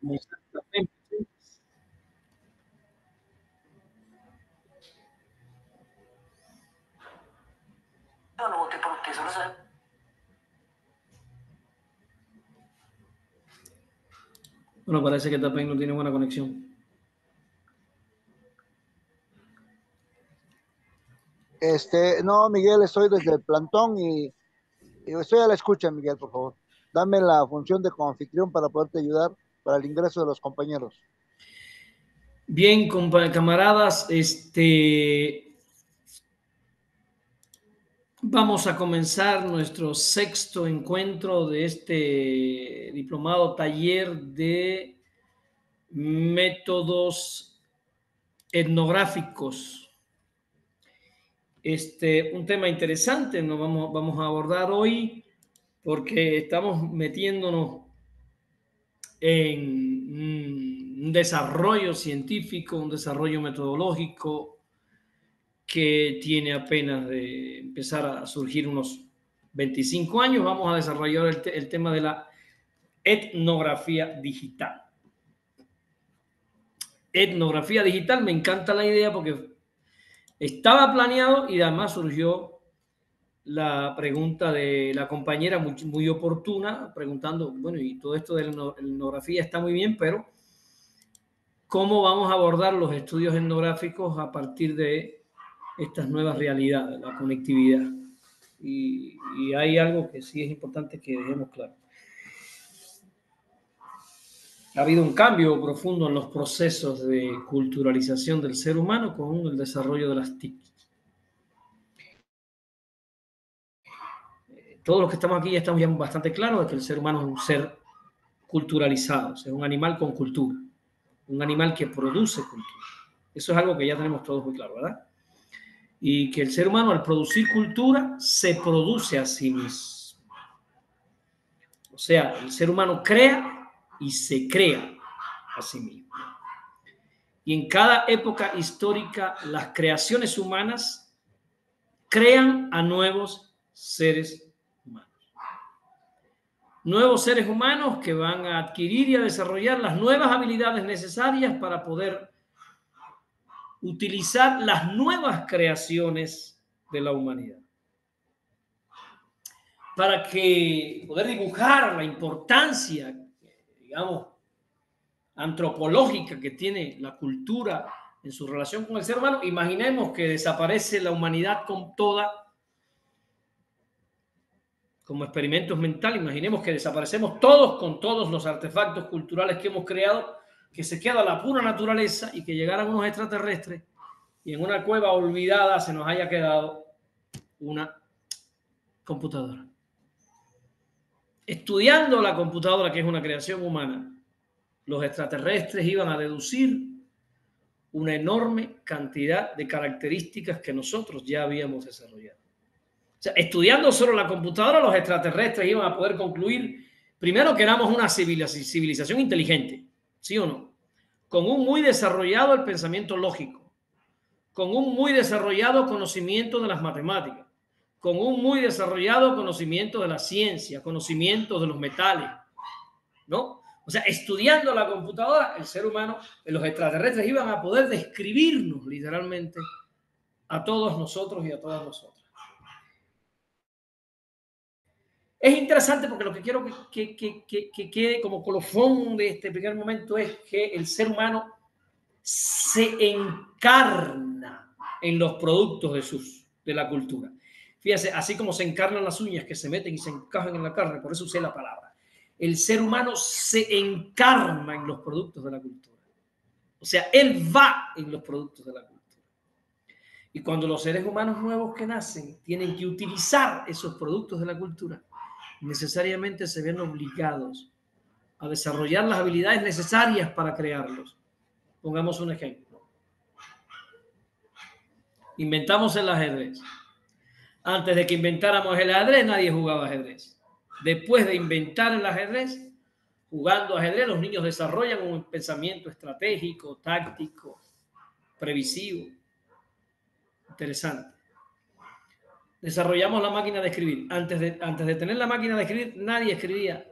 Exactamente. Yo no voté por usted, solo sabe. Bueno, parece que Tapen no tiene buena conexión. No, Miguel, estoy desde el plantón y estoy a la escucha, Miguel, por favor. Dame la función de coanfitrión para poderte ayudar para el ingreso de los compañeros. Bien, camaradas, vamos a comenzar nuestro sexto encuentro de este diplomado taller de métodos etnográficos. Un tema interesante nos vamos a abordar hoy porque estamos metiéndonos en un desarrollo científico, un desarrollo metodológico que tiene apenas de empezar a surgir unos 25 años. Vamos a desarrollar el tema de la etnografía digital. Etnografía digital, me encanta la idea porque estaba planeado y además surgió la pregunta de la compañera muy, muy oportuna, preguntando, bueno, y todo esto de la etnografía está muy bien, pero ¿cómo vamos a abordar los estudios etnográficos a partir de estas nuevas realidades, la conectividad? Y hay algo que sí es importante que dejemos claro. Ha habido un cambio profundo en los procesos de culturalización del ser humano con el desarrollo de las TIC. Todos los que estamos aquí ya estamos ya bastante claros de que el ser humano es un ser culturalizado, es un animal con cultura, un animal que produce cultura. Eso es algo que ya tenemos todos muy claro, ¿verdad? Y que el ser humano al producir cultura se produce a sí mismo. O sea, el ser humano crea y se crea a sí mismo. Y en cada época histórica las creaciones humanas crean a nuevos seres humanos. Nuevos seres humanos que van a adquirir y a desarrollar las nuevas habilidades necesarias para poder utilizar las nuevas creaciones de la humanidad. Para que poder dibujar la importancia, digamos, antropológica que tiene la cultura en su relación con el ser humano, imaginemos que desaparece la humanidad con toda, como experimentos mentales, imaginemos que desaparecemos todos con todos los artefactos culturales que hemos creado, que se queda la pura naturaleza y que llegaran unos extraterrestres y en una cueva olvidada se nos haya quedado una computadora. Estudiando la computadora, que es una creación humana, los extraterrestres iban a deducir una enorme cantidad de características que nosotros ya habíamos desarrollado. O sea, estudiando solo la computadora, los extraterrestres iban a poder concluir, primero, que éramos una civilización inteligente, ¿sí o no? Con un muy desarrollado el pensamiento lógico, con un muy desarrollado conocimiento de las matemáticas, con un muy desarrollado conocimiento de la ciencia, conocimiento de los metales, ¿no? O sea, estudiando la computadora, el ser humano, los extraterrestres iban a poder describirnos literalmente a todos nosotros y a todas nosotras. Es interesante porque lo que quiero que quede como colofón de este primer momento es que el ser humano se encarna en los productos de la cultura. Fíjese, así como se encarnan las uñas que se meten y se encajan en la carne, por eso usé la palabra. El ser humano se encarna en los productos de la cultura. O sea, él va en los productos de la cultura. Y cuando los seres humanos nuevos que nacen tienen que utilizar esos productos de la cultura, necesariamente se ven obligados a desarrollar las habilidades necesarias para crearlos. Pongamos un ejemplo. Inventamos el ajedrez. Antes de que inventáramos el ajedrez, nadie jugaba ajedrez. Después de inventar el ajedrez, jugando ajedrez, los niños desarrollan un pensamiento estratégico, táctico, previsivo. Interesante. Desarrollamos la máquina de escribir. Antes de tener la máquina de escribir, nadie escribía.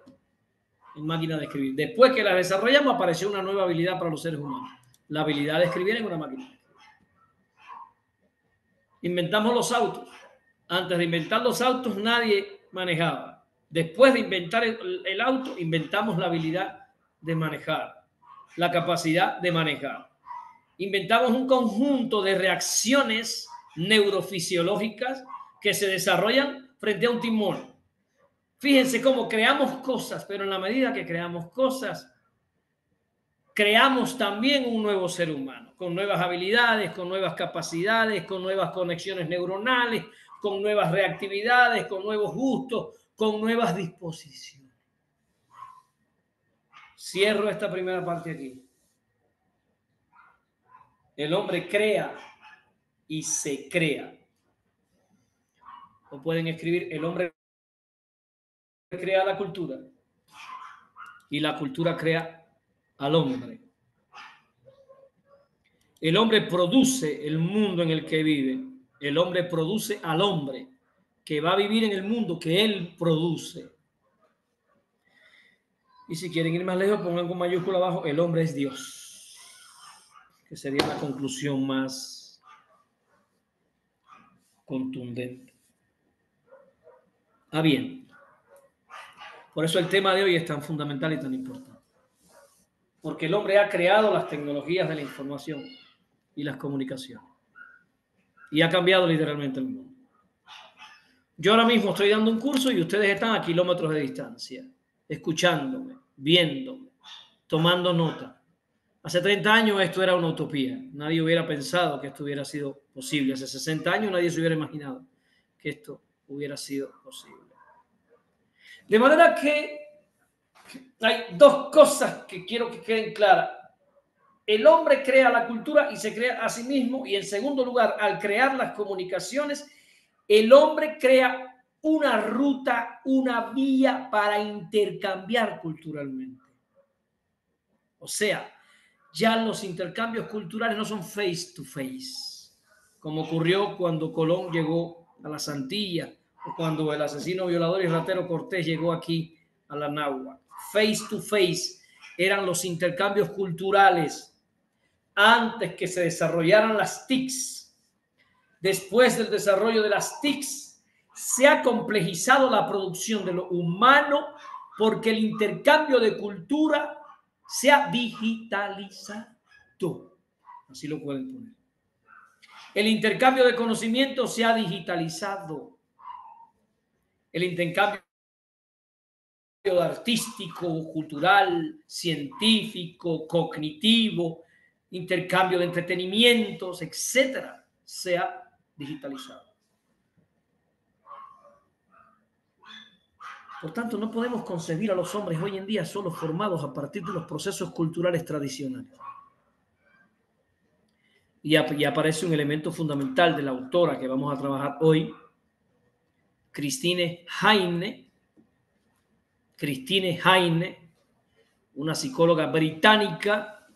en máquina de escribir. Después que las desarrollamos, apareció una nueva habilidad para los seres humanos. La habilidad de escribir en una máquina. Inventamos los autos. Antes de inventar los autos, nadie manejaba. Después de inventar el auto, inventamos la habilidad de manejar, la capacidad de manejar. Inventamos un conjunto de reacciones neurofisiológicas que se desarrollan frente a un timón. Fíjense cómo creamos cosas, pero en la medida que creamos cosas, creamos también un nuevo ser humano, con nuevas habilidades, con nuevas capacidades, con nuevas conexiones neuronales, con nuevas reactividades, con nuevos gustos, con nuevas disposiciones. Cierro esta primera parte aquí. El hombre crea y se crea. O pueden escribir, el hombre crea la cultura y la cultura crea al hombre. El hombre produce el mundo en el que vive. El hombre produce al hombre que va a vivir en el mundo que él produce. Y si quieren ir más lejos, pongan con mayúscula abajo, el hombre es Dios. Que sería la conclusión más contundente. Ah, bien. Por eso el tema de hoy es tan fundamental y tan importante. Porque el hombre ha creado las tecnologías de la información y las comunicaciones. Y ha cambiado literalmente el mundo. Yo ahora mismo estoy dando un curso y ustedes están a kilómetros de distancia, escuchándome, viéndome, tomando nota. Hace 30 años esto era una utopía. Nadie hubiera pensado que esto hubiera sido posible. Hace 60 años nadie se hubiera imaginado que esto hubiera sido posible. De manera que hay dos cosas que quiero que queden claras. El hombre crea la cultura y se crea a sí mismo. Y en segundo lugar, al crear las comunicaciones, el hombre crea una ruta, una vía para intercambiar culturalmente. O sea, ya los intercambios culturales no son face to face, como ocurrió cuando Colón llegó a las Antillas o cuando el asesino, violador y ratero Cortés llegó aquí a la Náhuatl. Face to face eran los intercambios culturales antes que se desarrollaran las TICs. Después del desarrollo de las TICs, se ha complejizado la producción de lo humano porque el intercambio de cultura se ha digitalizado. Así lo pueden poner. El intercambio de conocimiento se ha digitalizado. El intercambio artístico, cultural, científico, cognitivo, intercambio de entretenimientos, etcétera, se ha digitalizado. Por tanto, no podemos concebir a los hombres hoy en día solo formados a partir de los procesos culturales tradicionales. Y aparece un elemento fundamental de la autora que vamos a trabajar hoy, Christine Heine, una psicóloga británica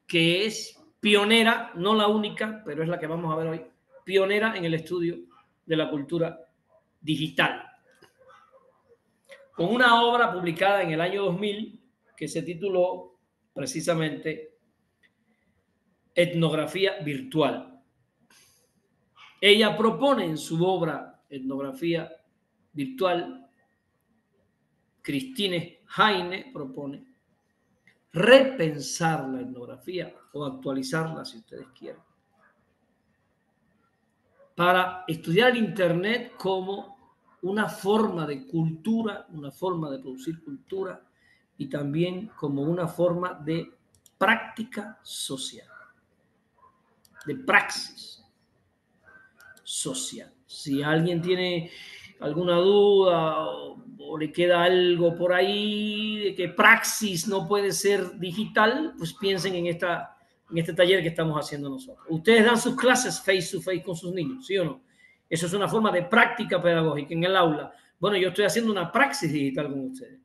que es pionera, no la única, pero es la que vamos a ver hoy, pionera en el estudio de la cultura digital. Con una obra publicada en el año 2000 que se tituló precisamente Etnografía Virtual. Ella propone en su obra Etnografía Virtual, Christine Heine propone repensar la etnografía o actualizarla si ustedes quieren, para estudiar el Internet como una forma de cultura, una forma de producir cultura y también como una forma de práctica social, de praxis social. Si alguien tiene alguna duda o le queda algo por ahí de que praxis no puede ser digital, pues piensen en este taller que estamos haciendo nosotros. Ustedes dan sus clases face to face con sus niños, ¿sí o no? Eso es una forma de práctica pedagógica en el aula. Bueno, yo estoy haciendo una praxis digital con ustedes.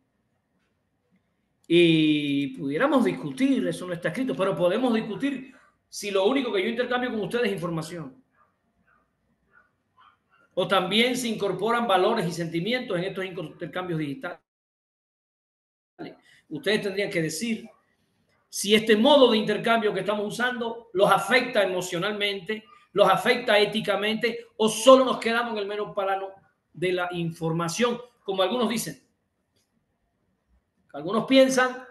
Y pudiéramos discutir, eso no está escrito, pero podemos discutir si lo único que yo intercambio con ustedes es información. O también se incorporan valores y sentimientos en estos intercambios digitales. Ustedes tendrían que decir si este modo de intercambio que estamos usando los afecta emocionalmente, los afecta éticamente, o solo nos quedamos en el mero plano de la información, como algunos dicen. Algunos piensan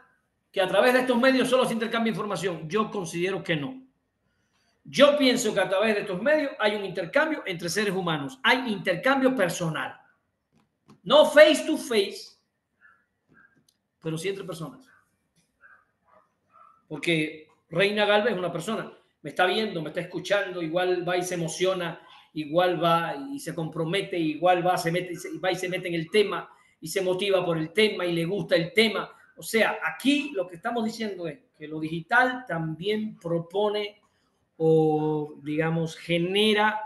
que a través de estos medios solo se intercambia información. Yo considero que no. Yo pienso que a través de estos medios hay un intercambio entre seres humanos. Hay intercambio personal. No face to face, pero sí entre personas. Porque Reina Galvez es una persona. Me está viendo, me está escuchando, igual va y se emociona, igual va y se compromete, igual va, va y se mete en el tema y se motiva por el tema y le gusta el tema. O sea, aquí lo que estamos diciendo es que lo digital también propone o, digamos, genera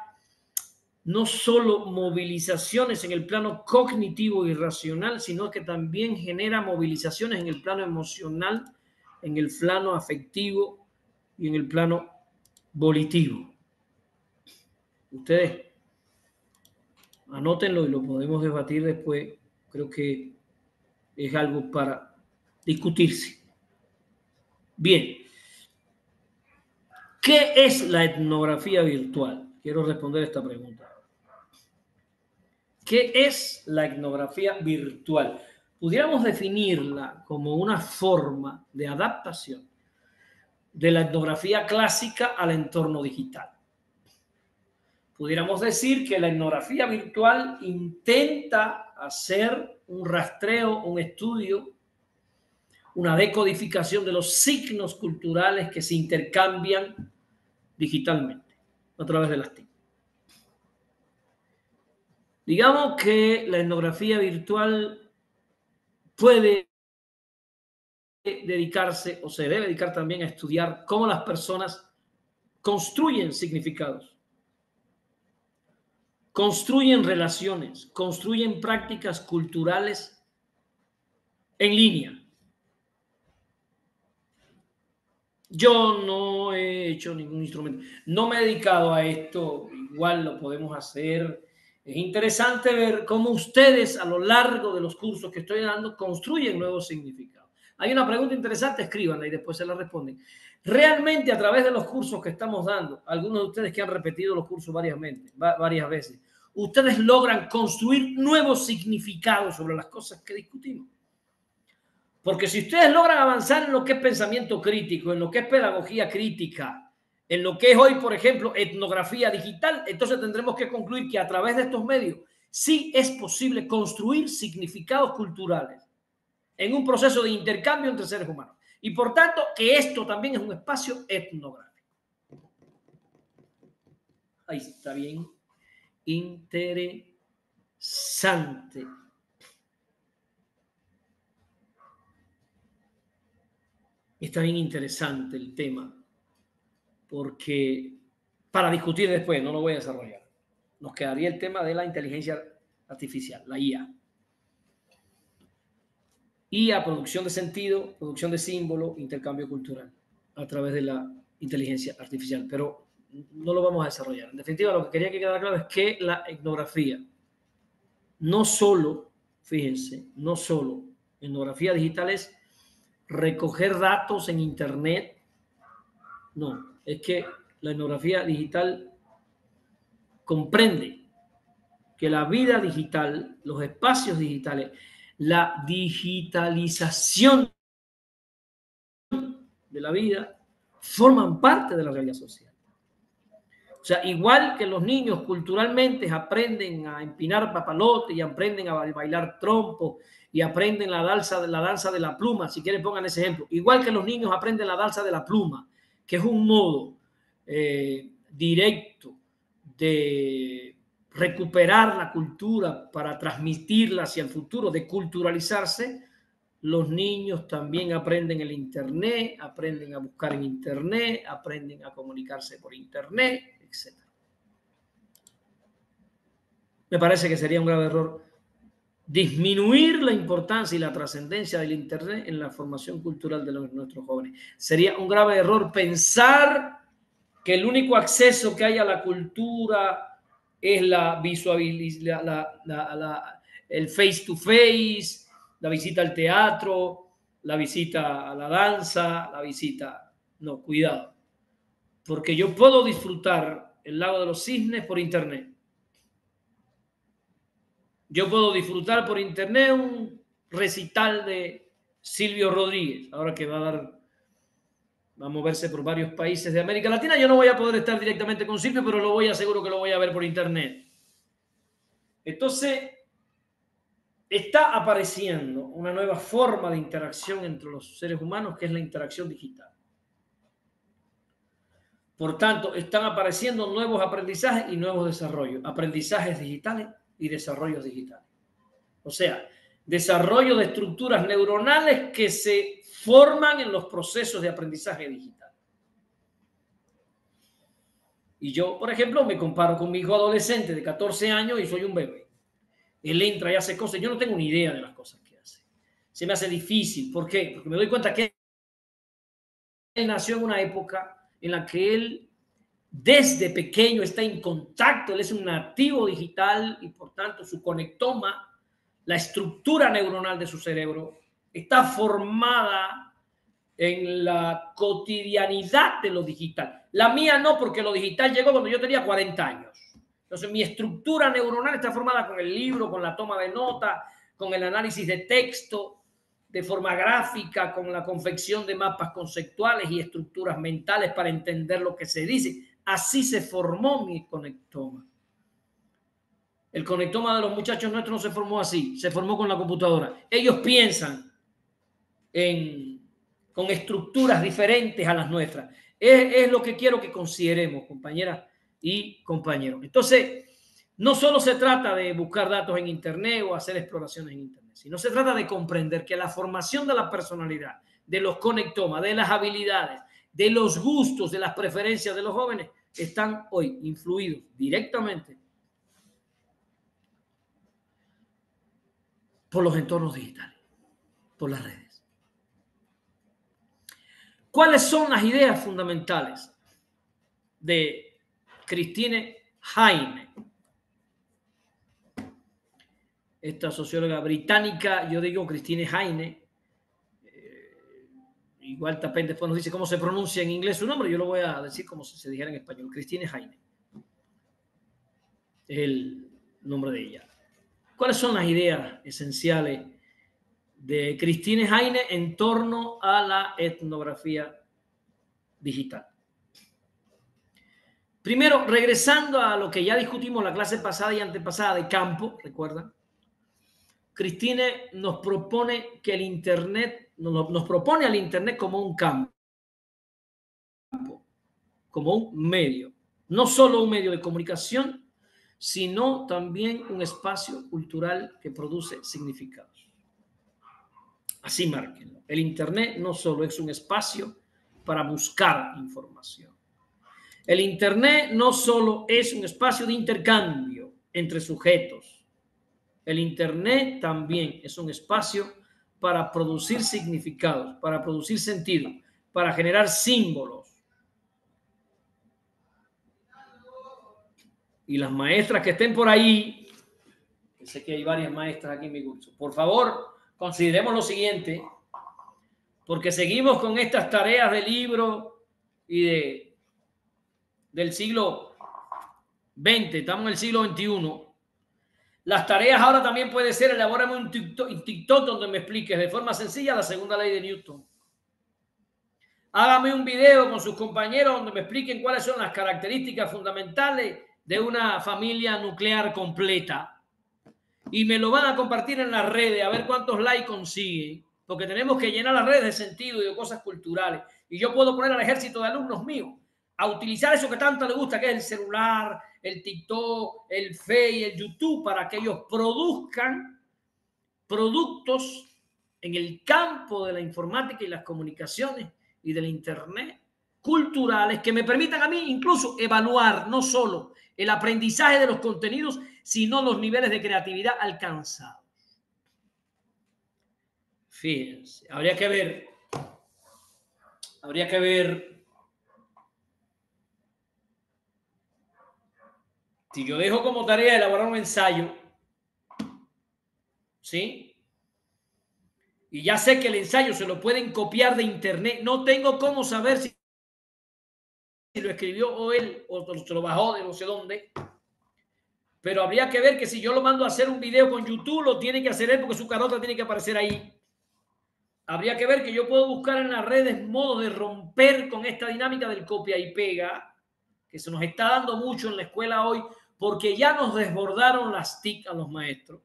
no solo movilizaciones en el plano cognitivo y racional, sino que también genera movilizaciones en el plano emocional, en el plano afectivo y en el plano volitivo. Ustedes anótenlo y lo podemos debatir después. Creo que es algo para discutirse. Bien. ¿Qué es la etnografía virtual? Quiero responder esta pregunta. ¿Qué es la etnografía virtual? Pudiéramos definirla como una forma de adaptación de la etnografía clásica al entorno digital. Pudiéramos decir que la etnografía virtual intenta hacer un rastreo, un estudio, una decodificación de los signos culturales que se intercambian digitalmente a través de las TIC. Digamos que la etnografía virtual puede dedicarse o se debe dedicar también a estudiar cómo las personas construyen significados, construyen relaciones, construyen prácticas culturales en línea. Yo no he hecho ningún instrumento, no me he dedicado a esto, igual lo podemos hacer. Es interesante ver cómo ustedes a lo largo de los cursos que estoy dando construyen nuevos significados. Hay una pregunta interesante, escríbanla y después se la responden. Realmente a través de los cursos que estamos dando, algunos de ustedes que han repetido los cursos varias veces, ustedes logran construir nuevos significados sobre las cosas que discutimos. Porque si ustedes logran avanzar en lo que es pensamiento crítico, en lo que es pedagogía crítica, en lo que es hoy, por ejemplo, etnografía digital, entonces tendremos que concluir que a través de estos medios sí es posible construir significados culturales en un proceso de intercambio entre seres humanos. Y por tanto, que esto también es un espacio etnográfico. Ahí está bien. Interesante. Está bien interesante el tema, porque para discutir después, no lo voy a desarrollar, nos quedaría el tema de la inteligencia artificial, la IA. IA, producción de sentido, producción de símbolo, intercambio cultural a través de la inteligencia artificial, pero no lo vamos a desarrollar. En definitiva, lo que quería que quedara claro es que la etnografía, no solo, fíjense, no solo etnografía digital es recoger datos en internet, no, es que la etnografía digital comprende que la vida digital, los espacios digitales, la digitalización de la vida forman parte de la realidad social. O sea, igual que los niños culturalmente aprenden a empinar papalote y aprenden a bailar trompo y aprenden la danza de la pluma, si quieren pongan ese ejemplo. Igual que los niños aprenden la danza de la pluma, que es un modo directo de recuperar la cultura para transmitirla hacia el futuro, de culturalizarse. Los niños también aprenden el internet, aprenden a buscar en internet, aprenden a comunicarse por internet, etc. Me parece que sería un grave error disminuir la importancia y la trascendencia del internet en la formación cultural de nuestros jóvenes. Sería un grave error pensar que el único acceso que hay a la cultura es la visualización, el face to face, la visita al teatro, la visita a la danza, la visita... No, cuidado. Porque yo puedo disfrutar el lago de los cisnes por internet. Yo puedo disfrutar por internet un recital de Silvio Rodríguez, ahora que va a moverse por varios países de América Latina. Yo no voy a poder estar directamente con Silvio, pero seguro que lo voy a ver por internet. Entonces, está apareciendo una nueva forma de interacción entre los seres humanos, que es la interacción digital. Por tanto, están apareciendo nuevos aprendizajes y nuevos desarrollos. Aprendizajes digitales y desarrollos digitales. O sea, desarrollo de estructuras neuronales que se forman en los procesos de aprendizaje digital. Y yo, por ejemplo, me comparo con mi hijo adolescente de 14 años y soy un bebé. Él entra y hace cosas. Yo no tengo ni idea de las cosas que hace. Se me hace difícil. ¿Por qué? Porque me doy cuenta que él nació en una época en la que él desde pequeño está en contacto. Él es un nativo digital y por tanto su conectoma, la estructura neuronal de su cerebro, está formada en la cotidianidad de lo digital. La mía no, porque lo digital llegó cuando yo tenía 40 años. Entonces mi estructura neuronal está formada con el libro, con la toma de nota, con el análisis de texto, de forma gráfica, con la confección de mapas conceptuales y estructuras mentales para entender lo que se dice. Así se formó mi conectoma. El conectoma de los muchachos nuestros no se formó así, se formó con la computadora. Ellos piensan con estructuras diferentes a las nuestras. Es lo que quiero que consideremos, compañeras y compañeros. Entonces, no solo se trata de buscar datos en Internet o hacer exploraciones en Internet, sino se trata de comprender que la formación de la personalidad, de los conectomas, de las habilidades, de los gustos, de las preferencias de los jóvenes, están hoy influidos directamente por los entornos digitales, por las redes. ¿Cuáles son las ideas fundamentales de Christine Heine? Esta socióloga británica, yo digo Christine Heine, igual Tapén después nos dice cómo se pronuncia en inglés su nombre, yo lo voy a decir como si se dijera en español. Christine Heine es el nombre de ella. ¿Cuáles son las ideas esenciales de Christine Heine en torno a la etnografía digital? Primero, regresando a lo que ya discutimos la clase pasada y antepasada de campo, ¿recuerdan? Christine nos propone que el Internet, nos propone al Internet como un campo, como un medio, no solo un medio de comunicación, sino también un espacio cultural que produce significados. Así márquenlo. El Internet no solo es un espacio para buscar información. El Internet no solo es un espacio de intercambio entre sujetos. El Internet también es un espacio para producir significados, para producir sentido, para generar símbolos. Y las maestras que estén por ahí, que sé que hay varias maestras aquí en mi curso, por favor, consideremos lo siguiente, porque seguimos con estas tareas de libro y del siglo XX, estamos en el siglo XXI. Las tareas ahora también puede ser, elabórame un TikTok donde me expliques de forma sencilla la segunda ley de Newton. Hágame un video con sus compañeros donde me expliquen cuáles son las características fundamentales de una familia nuclear completa. Y me lo van a compartir en las redes, a ver cuántos likes consiguen, porque tenemos que llenar las redes de sentido y de cosas culturales. Y yo puedo poner al ejército de alumnos míos a utilizar eso que tanto les gusta, que es el celular, el TikTok, el Face, el YouTube, para que ellos produzcan productos en el campo de la informática y las comunicaciones y del Internet culturales que me permitan a mí incluso evaluar no solo el aprendizaje de los contenidos, sino los niveles de creatividad alcanzados. Fíjense, habría que ver si yo dejo como tarea elaborar un ensayo, ¿sí? Y ya sé que el ensayo se lo pueden copiar de internet. No tengo cómo saber si lo escribió o él o se lo bajó de no sé dónde. Pero habría que ver que si yo lo mando a hacer un video con YouTube, lo tiene que hacer él porque su carota tiene que aparecer ahí. Habría que ver que yo puedo buscar en las redes modos de romper con esta dinámica del copia y pega, que se nos está dando mucho en la escuela hoy, porque ya nos desbordaron las TIC a los maestros.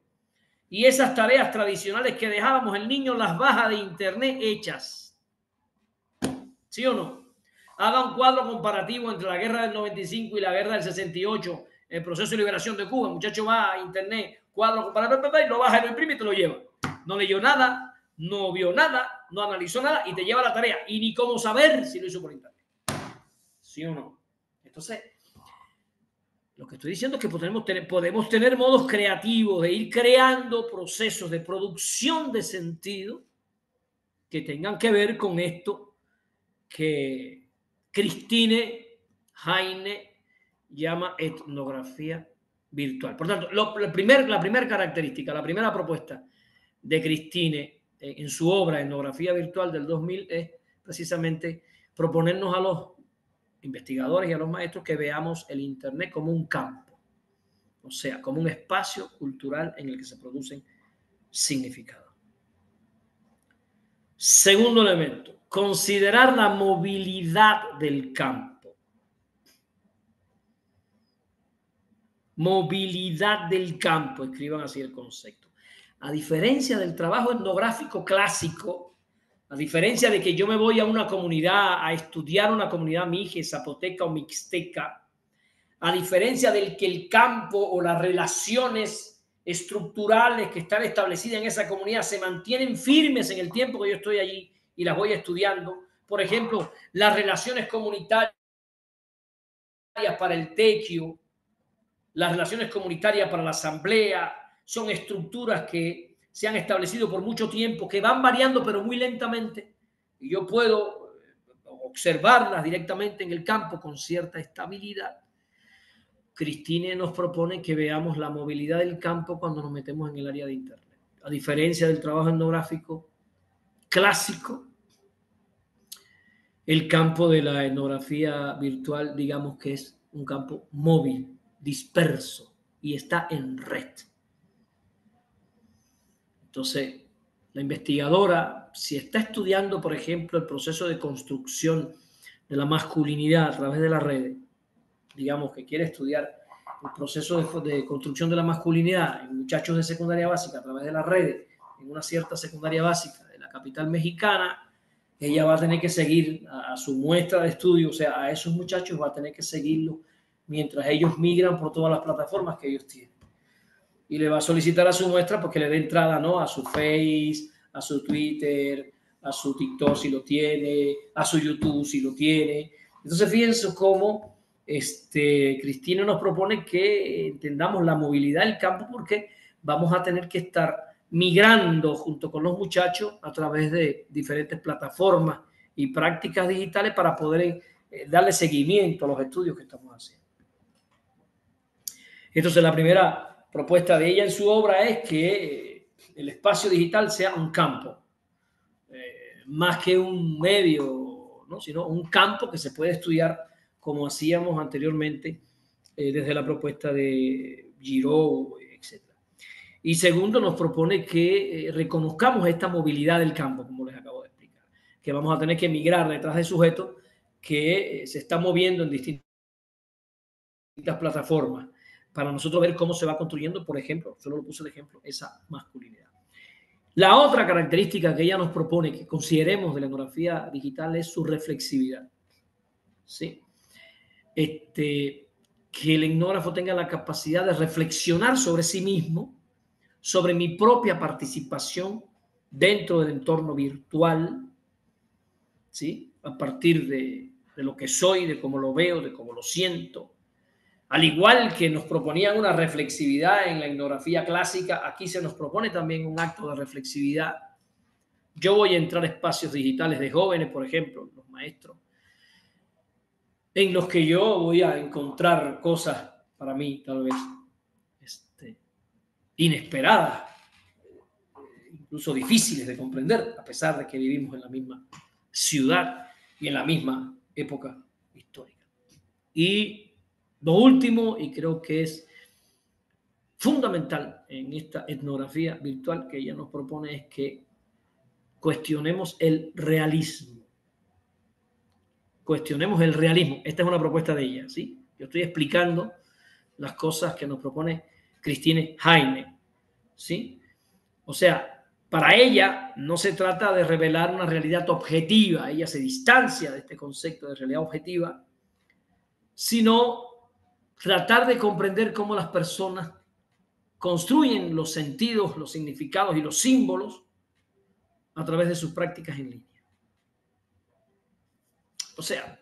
Y esas tareas tradicionales que dejábamos, el niño las baja de internet hechas. ¿Sí o no? Haga un cuadro comparativo entre la guerra del 95 y la guerra del 68, el proceso de liberación de Cuba. El muchacho va a internet, cuadro comparativo, y lo baja y lo imprime y te lo lleva. No leyó nada, no vio nada, no analizó nada y te lleva la tarea. Y ni cómo saber si lo hizo por internet. ¿Sí o no? Entonces, lo que estoy diciendo es que podemos tener modos creativos de ir creando procesos de producción de sentido que tengan que ver con esto que Christine Heine llama etnografía virtual. Por tanto, la primera característica, la primera propuesta de Christine en su obra Etnografía Virtual del 2000 es precisamente proponernos a los investigadores y a los maestros que veamos el Internet como un campo, o sea, como un espacio cultural en el que se producen significados. Segundo elemento, considerar la movilidad del campo. Movilidad del campo, escriban así el concepto. A diferencia del trabajo etnográfico clásico, a diferencia de que yo me voy a una comunidad a estudiar una comunidad mije, zapoteca o mixteca, a diferencia del que el campo o las relaciones estructurales que están establecidas en esa comunidad se mantienen firmes en el tiempo que yo estoy allí y las voy estudiando. Por ejemplo, las relaciones comunitarias para el tequio, las relaciones comunitarias para la asamblea, son estructuras que se han establecido por mucho tiempo, que van variando pero muy lentamente. Y yo puedo observarlas directamente en el campo con cierta estabilidad. Christine nos propone que veamos la movilidad del campo cuando nos metemos en el área de Internet. A diferencia del trabajo etnográfico clásico, el campo de la etnografía virtual, digamos que es un campo móvil, disperso y está en red. Entonces, la investigadora, si está estudiando, por ejemplo, el proceso de construcción de la masculinidad a través de las redes, digamos que quiere estudiar el proceso de construcción de la masculinidad en muchachos de secundaria básica a través de las redes, en una cierta secundaria básica de la capital mexicana, ella va a tener que seguir a su muestra de estudio, o sea, a esos muchachos va a tener que seguirlo mientras ellos migran por todas las plataformas que ellos tienen. Y le va a solicitar a su muestra porque le dé entrada, ¿no?, a su Face, a su Twitter, a su TikTok si lo tiene, a su YouTube si lo tiene. Entonces, fíjense cómo Cristina nos propone que entendamos la movilidad del campo porque vamos a tener que estar migrando junto con los muchachos a través de diferentes plataformas y prácticas digitales para poder darle seguimiento a los estudios que estamos haciendo. Entonces, la primera propuesta de ella en su obra es que el espacio digital sea un campo, más que un medio, ¿no?, sino un campo que se puede estudiar como hacíamos anteriormente desde la propuesta de Giraud, etc. Y segundo, nos propone que reconozcamos esta movilidad del campo, como les acabo de explicar, que vamos a tener que migrar detrás de sujetos que se están moviendo en distintas plataformas para nosotros ver cómo se va construyendo, por ejemplo, solo lo puse de ejemplo, esa masculinidad. La otra característica que ella nos propone que consideremos de la etnografía digital es su reflexividad. ¿Sí? Que el etnógrafo tenga la capacidad de reflexionar sobre sí mismo, sobre mi propia participación dentro del entorno virtual, ¿sí?, a partir de lo que soy, de cómo lo veo, de cómo lo siento. Al igual que nos proponían una reflexividad en la etnografía clásica, aquí se nos propone también un acto de reflexividad. Yo voy a entrar a espacios digitales de jóvenes, por ejemplo, los maestros, en los que yo voy a encontrar cosas para mí tal vez inesperadas, incluso difíciles de comprender, a pesar de que vivimos en la misma ciudad y en la misma época histórica. Y lo último, y creo que es fundamental en esta etnografía virtual que ella nos propone, es que cuestionemos el realismo. Cuestionemos el realismo. Esta es una propuesta de ella, ¿sí? Yo estoy explicando las cosas que nos propone Christine Heine, ¿sí? O sea, para ella no se trata de revelar una realidad objetiva, ella se distancia de este concepto de realidad objetiva, sino tratar de comprender cómo las personas construyen los sentidos, los significados y los símbolos a través de sus prácticas en línea. O sea,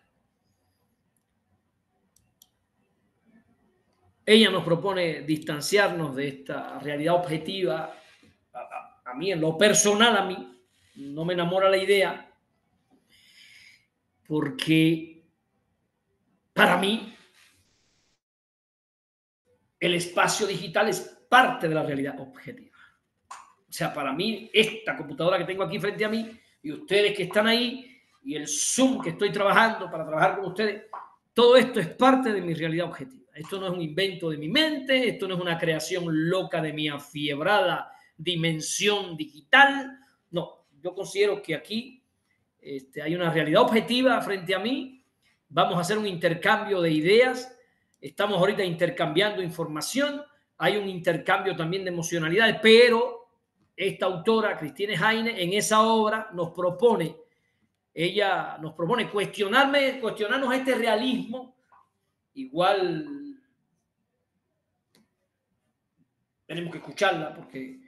ella nos propone distanciarnos de esta realidad objetiva. A mí, en lo personal, a mí no me enamora la idea, porque para mí el espacio digital es parte de la realidad objetiva. O sea, para mí, esta computadora que tengo aquí frente a mí y ustedes que están ahí y el Zoom que estoy trabajando para trabajar con ustedes, todo esto es parte de mi realidad objetiva. Esto no es un invento de mi mente, esto no es una creación loca de mi afiebrada dimensión digital. No, yo considero que aquí hay una realidad objetiva frente a mí. Vamos a hacer un intercambio de ideas. Estamos ahorita intercambiando información. Hay un intercambio también de emocionalidades, pero esta autora, Christine Heine, en esa obra nos propone, ella nos propone cuestionarnos este realismo. Igual tenemos que escucharla porque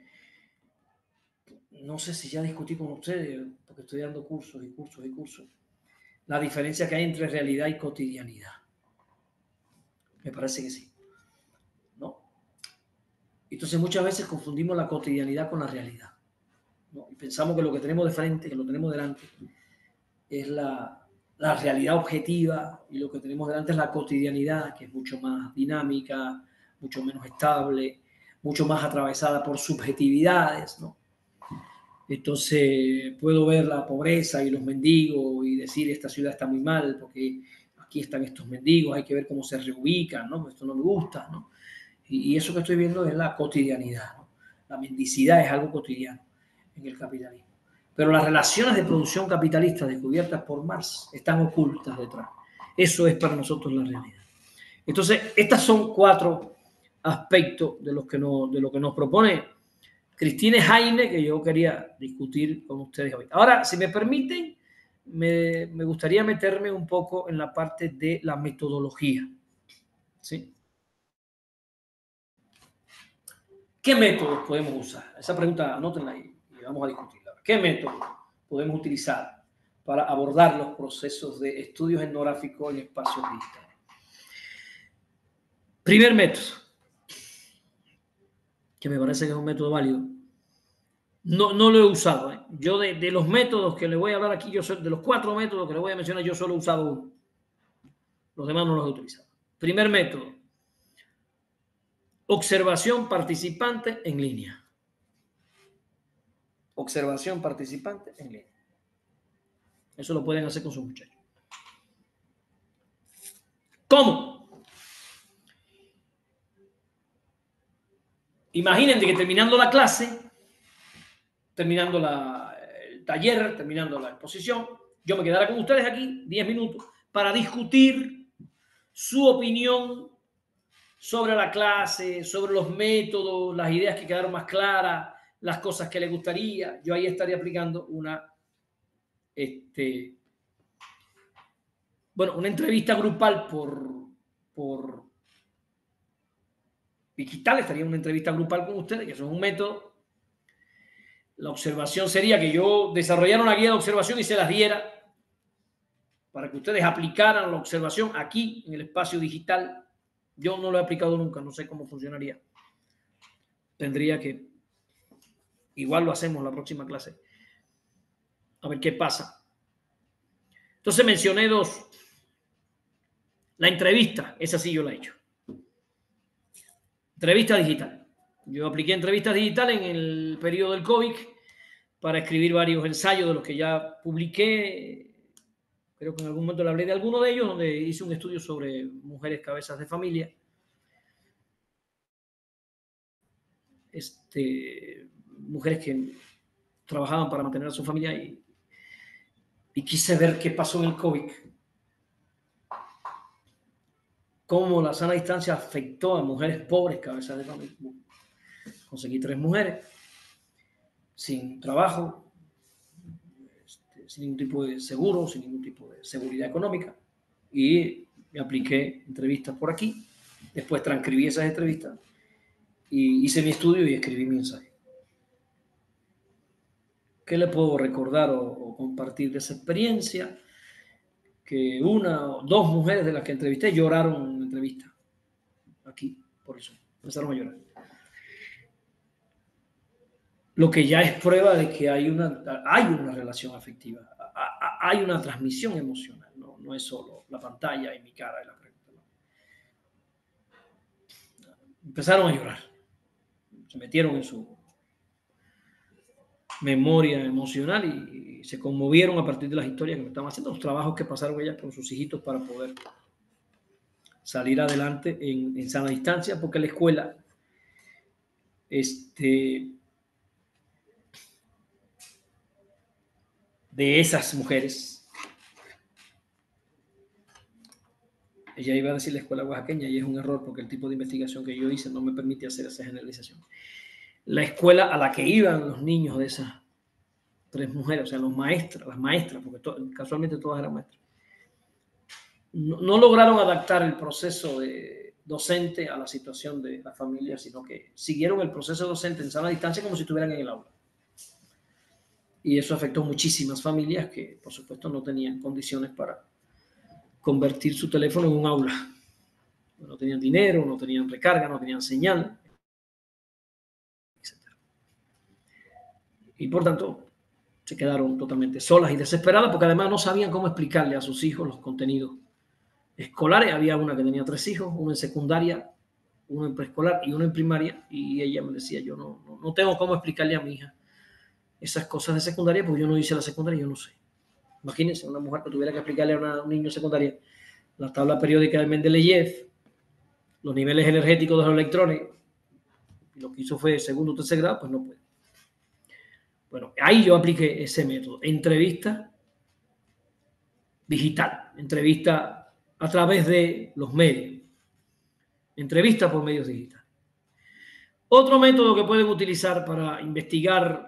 no sé si ya discutí con ustedes, porque estoy dando cursos y cursos y cursos, la diferencia que hay entre realidad y cotidianidad. Me parece que sí, ¿no? Entonces muchas veces confundimos la cotidianidad con la realidad, ¿no? Y pensamos que lo que tenemos de frente, que lo tenemos delante, es la realidad objetiva, y lo que tenemos delante es la cotidianidad, que es mucho más dinámica, mucho menos estable, mucho más atravesada por subjetividades, ¿no? Entonces puedo ver la pobreza y los mendigos y decir esta ciudad está muy mal porque aquí están estos mendigos, hay que ver cómo se reubican, ¿no? Esto no me gusta, ¿no? Y eso que estoy viendo es la cotidianidad, ¿no? La mendicidad es algo cotidiano en el capitalismo. Pero las relaciones de producción capitalista descubiertas por Marx están ocultas detrás. Eso es para nosotros la realidad. Entonces, estas son 4 aspectos de lo que nos propone Christine Heine, que yo quería discutir con ustedes hoy. Ahora, si me permiten, me gustaría meterme un poco en la parte de la metodología, ¿sí? ¿Qué métodos podemos usar? Esa pregunta anótenla y vamos a discutirla. ¿Qué métodos podemos utilizar para abordar los procesos de estudios etnográficos en espacios digitales? Primer método, que me parece que es un método válido. No lo he usado, ¿eh? Yo de los métodos que le voy a hablar aquí, de los 4 métodos que le voy a mencionar, yo solo he usado uno. Los demás no los he utilizado. Primer método, observación participante en línea. Observación participante en línea. Eso lo pueden hacer con sus muchachos. ¿Cómo? Imagínense que terminando la clase, terminando el taller, terminando la exposición, yo me quedara con ustedes aquí 10 minutos para discutir su opinión sobre la clase, sobre los métodos, las ideas que quedaron más claras, las cosas que le gustaría. Yo ahí estaría aplicando una entrevista grupal por digital, estaría una entrevista grupal con ustedes, que eso es un método. La observación sería que yo desarrollara una guía de observación y se las diera para que ustedes aplicaran la observación aquí en el espacio digital. Yo no lo he aplicado nunca, no sé cómo funcionaría. Tendría que, igual lo hacemos la próxima clase, a ver qué pasa. Entonces mencioné 2. La entrevista, esa sí yo la he hecho. Entrevista digital. Yo apliqué entrevistas digitales en el periodo del COVID para escribir varios ensayos de los que ya publiqué. Creo que en algún momento le hablé de alguno de ellos, donde hice un estudio sobre mujeres cabezas de familia. Mujeres que trabajaban para mantener a su familia y quise ver qué pasó en el COVID. Cómo la sana distancia afectó a mujeres pobres, cabezas de familia. Conseguí 3 mujeres sin trabajo, sin ningún tipo de seguro, sin ningún tipo de seguridad económica. Y me apliqué entrevistas por aquí. Después transcribí esas entrevistas y hice mi estudio y escribí mi ensayo. ¿Qué le puedo recordar o compartir de esa experiencia? Que 1 o 2 mujeres de las que entrevisté lloraron en una entrevista aquí, por eso empezaron a llorar. Lo que ya es prueba de que hay una relación afectiva, hay una transmisión emocional, no es solo la pantalla y mi cara y la pregunta. ¿No? Empezaron a llorar, se metieron en su memoria emocional y se conmovieron a partir de las historias que me estaban haciendo, los trabajos que pasaron ellas con sus hijitos para poder salir adelante en sana distancia, porque la escuela de esas mujeres, ella iba a decir la escuela oaxaqueña y es un error porque el tipo de investigación que yo hice no me permite hacer esa generalización. La escuela a la que iban los niños de esas 3 mujeres, o sea, las maestras, porque casualmente todas eran maestras, no lograron adaptar el proceso docente a la situación de la familia, sino que siguieron el proceso docente en sana distancia como si estuvieran en el aula. Y eso afectó muchísimas familias que, por supuesto, no tenían condiciones para convertir su teléfono en un aula. No tenían dinero, no tenían recarga, no tenían señal, etc. Y por tanto, se quedaron totalmente solas y desesperadas porque además no sabían cómo explicarle a sus hijos los contenidos escolares. Había una que tenía 3 hijos, uno en secundaria, uno en preescolar y uno en primaria, y ella me decía, yo no tengo cómo explicarle a mi hija esas cosas de secundaria porque yo no hice la secundaria, yo no sé. Imagínense una mujer que tuviera que explicarle a un niño de secundaria la tabla periódica de Mendeleev, los niveles energéticos de los electrones, y lo que hizo fue segundo o tercer grado, pues no puede. Bueno, ahí yo apliqué ese método, entrevista digital, entrevista a través de los medios, entrevista por medios digitales. Otro método que pueden utilizar para investigar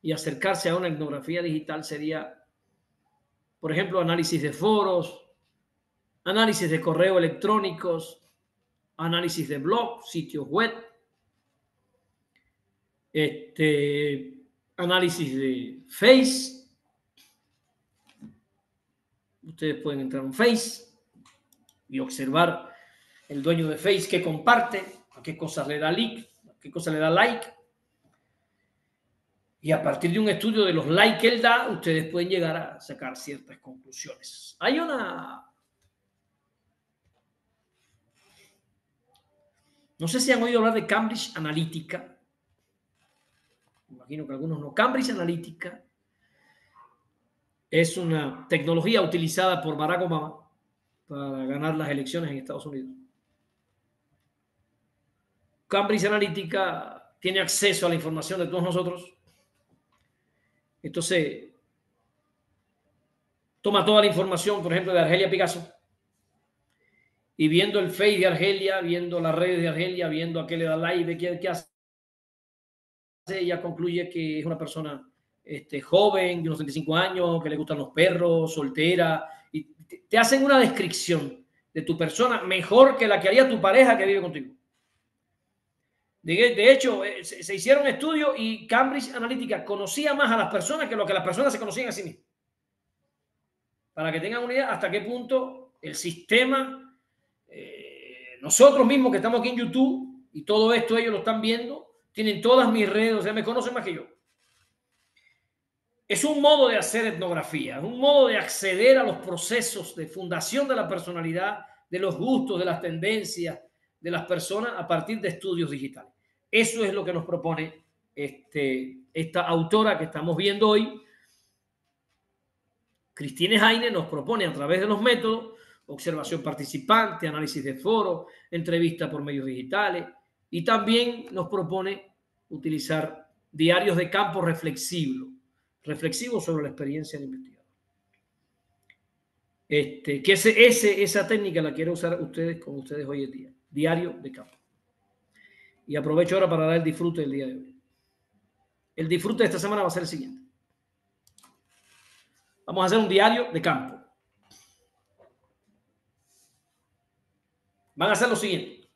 y acercarse a una etnografía digital sería, por ejemplo, análisis de foros, análisis de correo electrónicos, análisis de blog, sitios web, análisis de Face. Ustedes pueden entrar en Face y observar el dueño de Face que comparte, a qué cosas le da like, a qué cosas le da like. Y a partir de un estudio de los likes que él da, ustedes pueden llegar a sacar ciertas conclusiones. Hay no sé si han oído hablar de Cambridge Analytica. Imagino que algunos no. Cambridge Analytica es una tecnología utilizada por Barack Obama para ganar las elecciones en Estados Unidos. Cambridge Analytica tiene acceso a la información de todos nosotros. Entonces, toma toda la información, por ejemplo, de Argelia Picasso, y viendo el Face de Argelia, viendo las redes de Argelia, viendo a qué le da like, qué hace, ella concluye que es una persona joven, de unos 35 años, que le gustan los perros, soltera, y te hacen una descripción de tu persona mejor que la que haría tu pareja que vive contigo. De hecho, se hicieron estudios y Cambridge Analytica conocía más a las personas que lo que las personas se conocían a sí mismas. Para que tengan una idea hasta qué punto el sistema, nosotros mismos que estamos aquí en YouTube y todo esto ellos lo están viendo, tienen todas mis redes, o sea, me conocen más que yo. Es un modo de hacer etnografía, es un modo de acceder a los procesos de fundación de la personalidad, de los gustos, de las tendencias de las personas a partir de estudios digitales. Eso es lo que nos propone esta autora que estamos viendo hoy, Christine Heine, nos propone a través de los métodos: observación participante, análisis de foro, entrevista por medios digitales, y también nos propone utilizar diarios de campo reflexivos sobre la experiencia del investigador. Esa técnica la quiero usar con ustedes hoy en día, diario de campo. Y aprovecho ahora para dar el disfrute del día de hoy. El disfrute de esta semana va a ser el siguiente. Vamos a hacer un diario de campo. Van a hacer lo siguiente.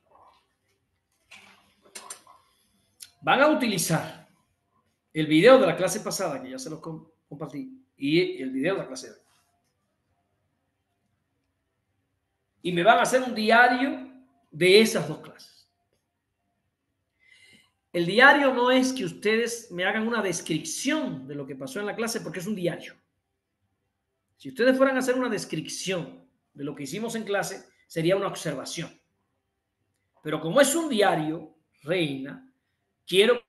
Van a utilizar el video de la clase pasada, que ya se los compartí, y el video de la clase de hoy. Y me van a hacer un diario de esas dos clases. El diario no es que ustedes me hagan una descripción de lo que pasó en la clase, porque es un diario. Si ustedes fueran a hacer una descripción de lo que hicimos en clase, sería una observación. Pero como es un diario, Reina, quiero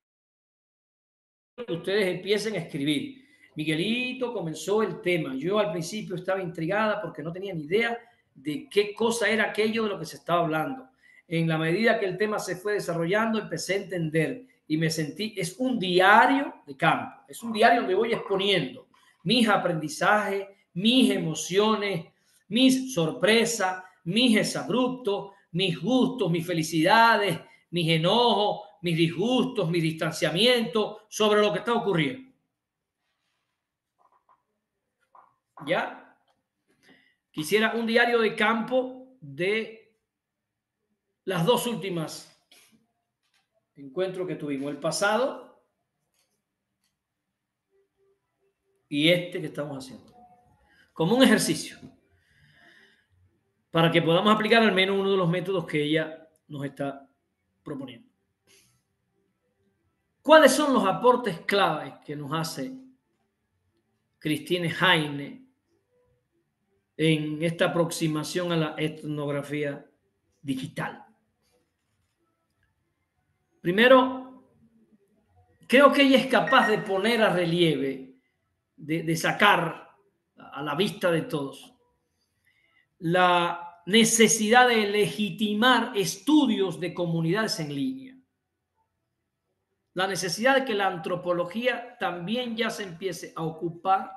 que ustedes empiecen a escribir. Miguelito comenzó el tema. Yo al principio estaba intrigada porque no tenía ni idea de qué cosa era aquello de lo que se estaba hablando. En la medida que el tema se fue desarrollando, empecé a entender y me sentí, es un diario de campo, es un diario donde voy exponiendo mis aprendizajes, mis emociones, mis sorpresas, mis exabruptos, mis gustos, mis felicidades, mis enojos, mis disgustos, mis distanciamientos sobre lo que está ocurriendo. ¿Ya? Quisiera un diario de campo de las dos últimas encuentros que tuvimos, el pasado y este que estamos haciendo, como un ejercicio para que podamos aplicar al menos uno de los métodos que ella nos está proponiendo. ¿Cuáles son los aportes claves que nos hace Christine Heine en esta aproximación a la etnografía digital? Primero, creo que ella es capaz de poner a relieve, de sacar a la vista de todos, la necesidad de legitimar estudios de comunidades en línea. La necesidad de que la antropología también ya se empiece a ocupar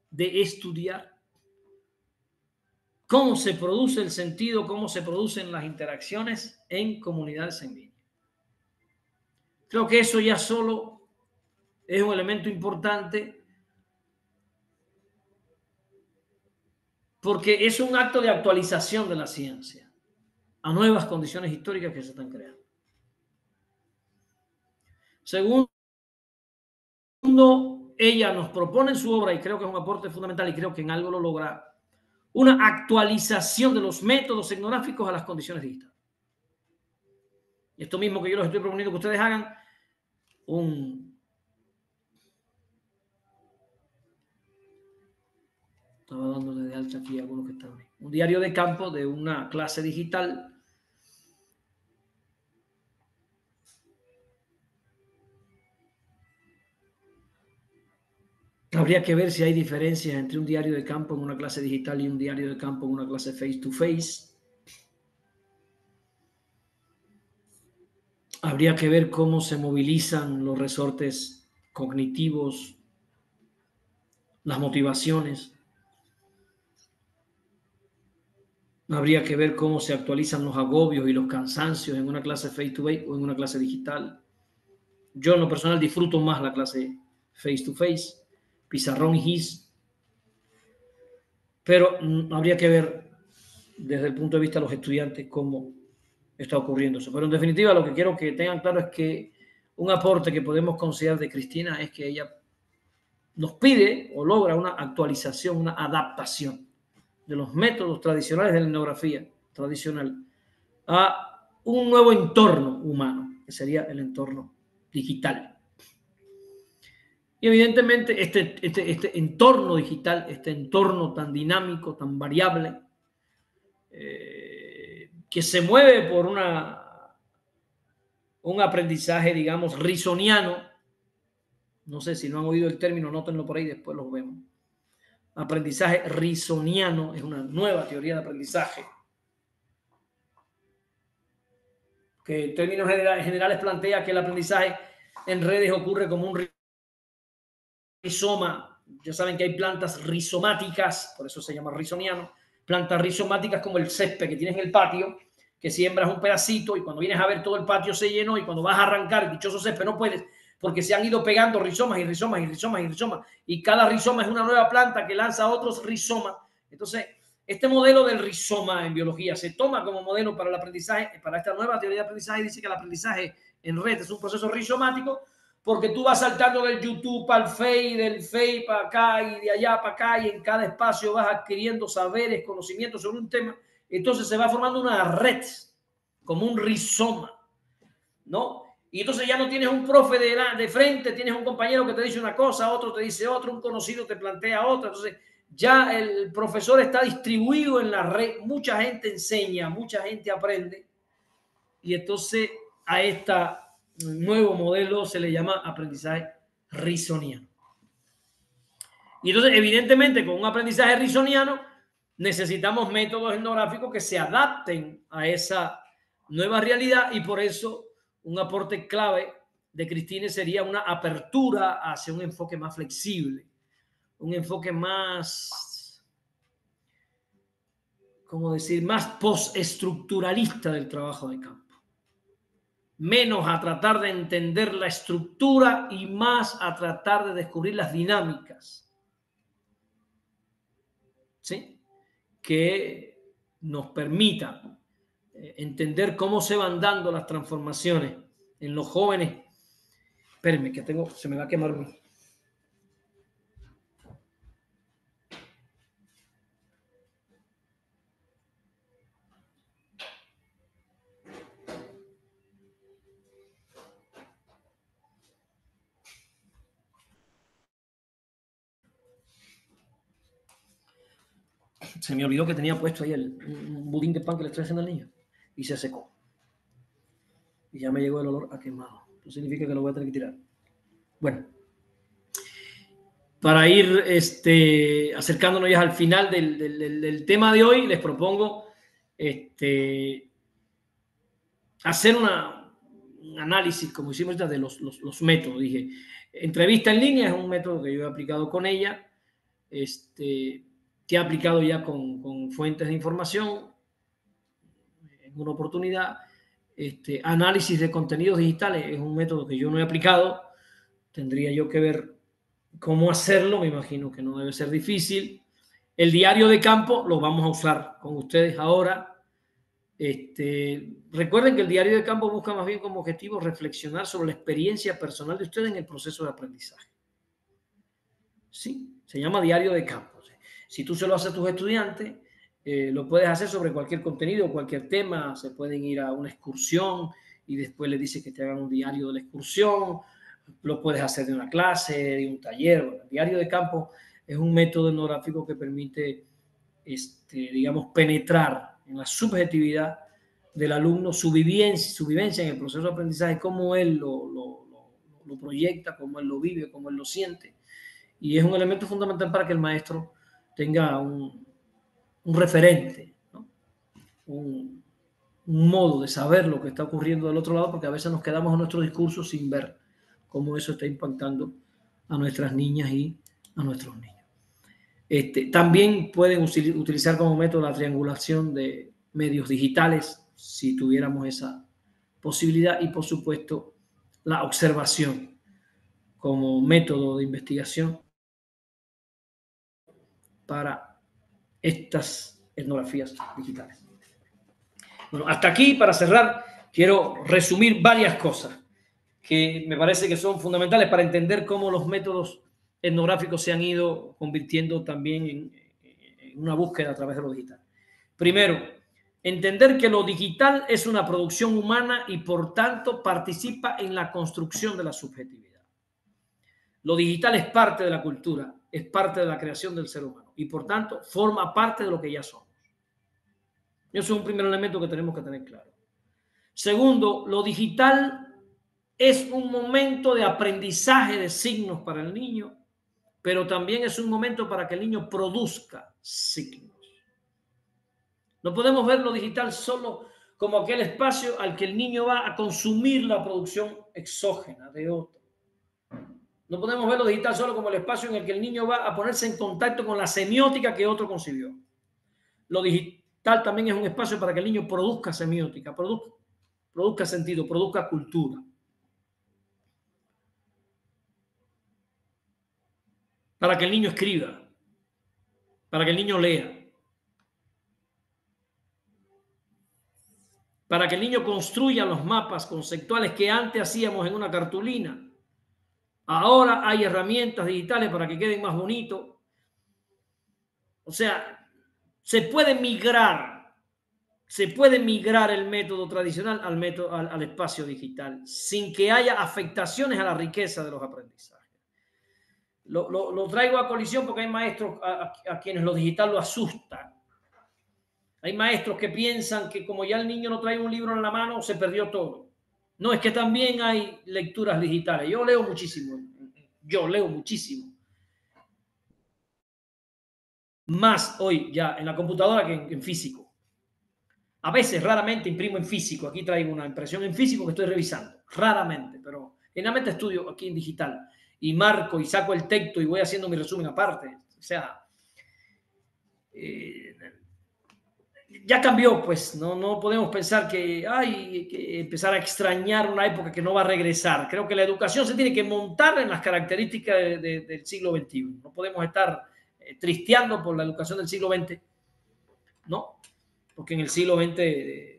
de estudiar cómo se produce el sentido, cómo se producen las interacciones en comunidades en línea. Creo que eso ya solo es un elemento importante porque es un acto de actualización de la ciencia a nuevas condiciones históricas que se están creando. Segundo, ella nos propone en su obra, y creo que es un aporte fundamental y creo que en algo lo logra, una actualización de los métodos etnográficos a las condiciones digitales. Esto mismo que yo les estoy proponiendo que ustedes hagan, estaba dándole de alta aquí a algunos que están ahí, un diario de campo de una clase digital. Habría que ver si hay diferencias entre un diario de campo en una clase digital y un diario de campo en una clase face to face. Habría que ver cómo se movilizan los resortes cognitivos, las motivaciones. Habría que ver cómo se actualizan los agobios y los cansancios en una clase face to face o en una clase digital. Yo en lo personal disfruto más la clase face to face, pizarrón y GIS, pero habría que ver desde el punto de vista de los estudiantes cómo está ocurriendo eso. Pero en definitiva lo que quiero que tengan claro es que un aporte que podemos considerar de Cristina es que ella nos pide o logra una actualización, una adaptación de los métodos tradicionales de la etnografía tradicional a un nuevo entorno humano, que sería el entorno digital. Y evidentemente este entorno digital, este entorno tan dinámico, tan variable, que se mueve por un aprendizaje, digamos, risoniano, No sé si no han oído el término, nótenlo por ahí, después lo vemos. Aprendizaje risoniano es una nueva teoría de aprendizaje que en términos generales plantea que el aprendizaje en redes ocurre como un rizoma. Ya saben que hay plantas rizomáticas, por eso se llama risoniano. Plantas rizomáticas como el césped que tienes en el patio, que siembras un pedacito y cuando vienes a ver todo el patio se llenó y cuando vas a arrancar el dichoso césped no puedes porque se han ido pegando rizomas y rizomas y rizomas y rizomas y cada rizoma es una nueva planta que lanza otros rizomas. Entonces, este modelo del rizoma en biología se toma como modelo para el aprendizaje, para esta nueva teoría de aprendizaje. Dice que el aprendizaje en red es un proceso rizomático porque tú vas saltando del YouTube al Face, del Face para acá y de allá para acá y en cada espacio vas adquiriendo saberes, conocimientos sobre un tema. Entonces se va formando una red, como un rizoma, ¿no? Y entonces ya no tienes un profe de frente, tienes un compañero que te dice una cosa, otro te dice otra, un conocido te plantea otra. Entonces ya el profesor está distribuido en la red, mucha gente enseña, mucha gente aprende. Y entonces a este nuevo modelo se le llama aprendizaje risoniano. Y entonces, evidentemente, con un aprendizaje risoniano necesitamos métodos etnográficos que se adapten a esa nueva realidad y por eso un aporte clave de Christine sería una apertura hacia un enfoque más flexible, un enfoque más, ¿cómo decir?, más postestructuralista del trabajo de campo. Menos a tratar de entender la estructura y más a tratar de descubrir las dinámicas, ¿sí?, que nos permita entender cómo se van dando las transformaciones en los jóvenes. Espérenme, que se me va a quemar un... Se me olvidó que tenía puesto ahí un budín de pan que le estoy haciendo al niño y se secó. Y ya me llegó el olor a quemado. Eso significa que lo voy a tener que tirar. Bueno, para ir acercándonos ya al final del tema de hoy, les propongo hacer un análisis, como hicimos ya, de los métodos. Dije, entrevista en línea es un método que yo he aplicado con ella, que he aplicado ya con fuentes de información en una oportunidad. Análisis de contenidos digitales es un método que yo no he aplicado. Tendría yo que ver cómo hacerlo. Me imagino que no debe ser difícil. El diario de campo lo vamos a usar con ustedes ahora. Recuerden que el diario de campo busca más bien como objetivo reflexionar sobre la experiencia personal de ustedes en el proceso de aprendizaje. Sí, se llama diario de campo. Si tú se lo haces a tus estudiantes, lo puedes hacer sobre cualquier contenido, cualquier tema. Se pueden ir a una excursión y después les dices que te hagan un diario de la excursión. Lo puedes hacer de una clase, de un taller. Bueno, el diario de campo es un método etnográfico que permite, digamos, penetrar en la subjetividad del alumno, su vivencia en el proceso de aprendizaje, cómo él lo proyecta, cómo él lo vive, cómo él lo siente. Y es un elemento fundamental para que el maestro tenga un referente, ¿no? un modo de saber lo que está ocurriendo del otro lado, porque a veces nos quedamos en nuestro discurso sin ver cómo eso está impactando a nuestras niñas y a nuestros niños. También pueden utilizar como método la triangulación de medios digitales, si tuviéramos esa posibilidad, y por supuesto la observación como método de investigación para estas etnografías digitales. Bueno, hasta aquí, para cerrar, quiero resumir varias cosas que me parece que son fundamentales para entender cómo los métodos etnográficos se han ido convirtiendo también en una búsqueda a través de lo digital. Primero, entender que lo digital es una producción humana y por tanto participa en la construcción de la subjetividad. Lo digital es parte de la cultura, es parte de la creación del ser humano y por tanto forma parte de lo que ya somos. Eso es un primer elemento que tenemos que tener claro. Segundo, lo digital es un momento de aprendizaje de signos para el niño, pero también es un momento para que el niño produzca signos. No podemos ver lo digital solo como aquel espacio al que el niño va a consumir la producción exógena de otro. No podemos ver lo digital solo como el espacio en el que el niño va a ponerse en contacto con la semiótica que otro concibió. Lo digital también es un espacio para que el niño produzca semiótica, produzca sentido, produzca cultura. Para que el niño escriba, para que el niño lea, para que el niño construya los mapas conceptuales que antes hacíamos en una cartulina. Ahora hay herramientas digitales para que queden más bonitos. O sea, se puede migrar el método tradicional al espacio digital sin que haya afectaciones a la riqueza de los aprendizajes. Lo traigo a colisión porque hay maestros a quienes lo digital lo asusta. Hay maestros que piensan que como ya el niño no trae un libro en la mano, se perdió todo. No, es que también hay lecturas digitales. Yo leo muchísimo. Más hoy ya en la computadora que en físico. A veces, raramente imprimo en físico. Aquí traigo una impresión en físico que estoy revisando. Raramente, pero generalmente estudio aquí en digital. Y marco y saco el texto y voy haciendo mi resumen aparte. O sea, ya cambió, pues. No podemos pensar que hay que empezar a extrañar una época que no va a regresar. Creo que la educación se tiene que montar en las características del siglo XXI. No podemos estar tristeando por la educación del siglo XX, ¿no? Porque en el siglo XX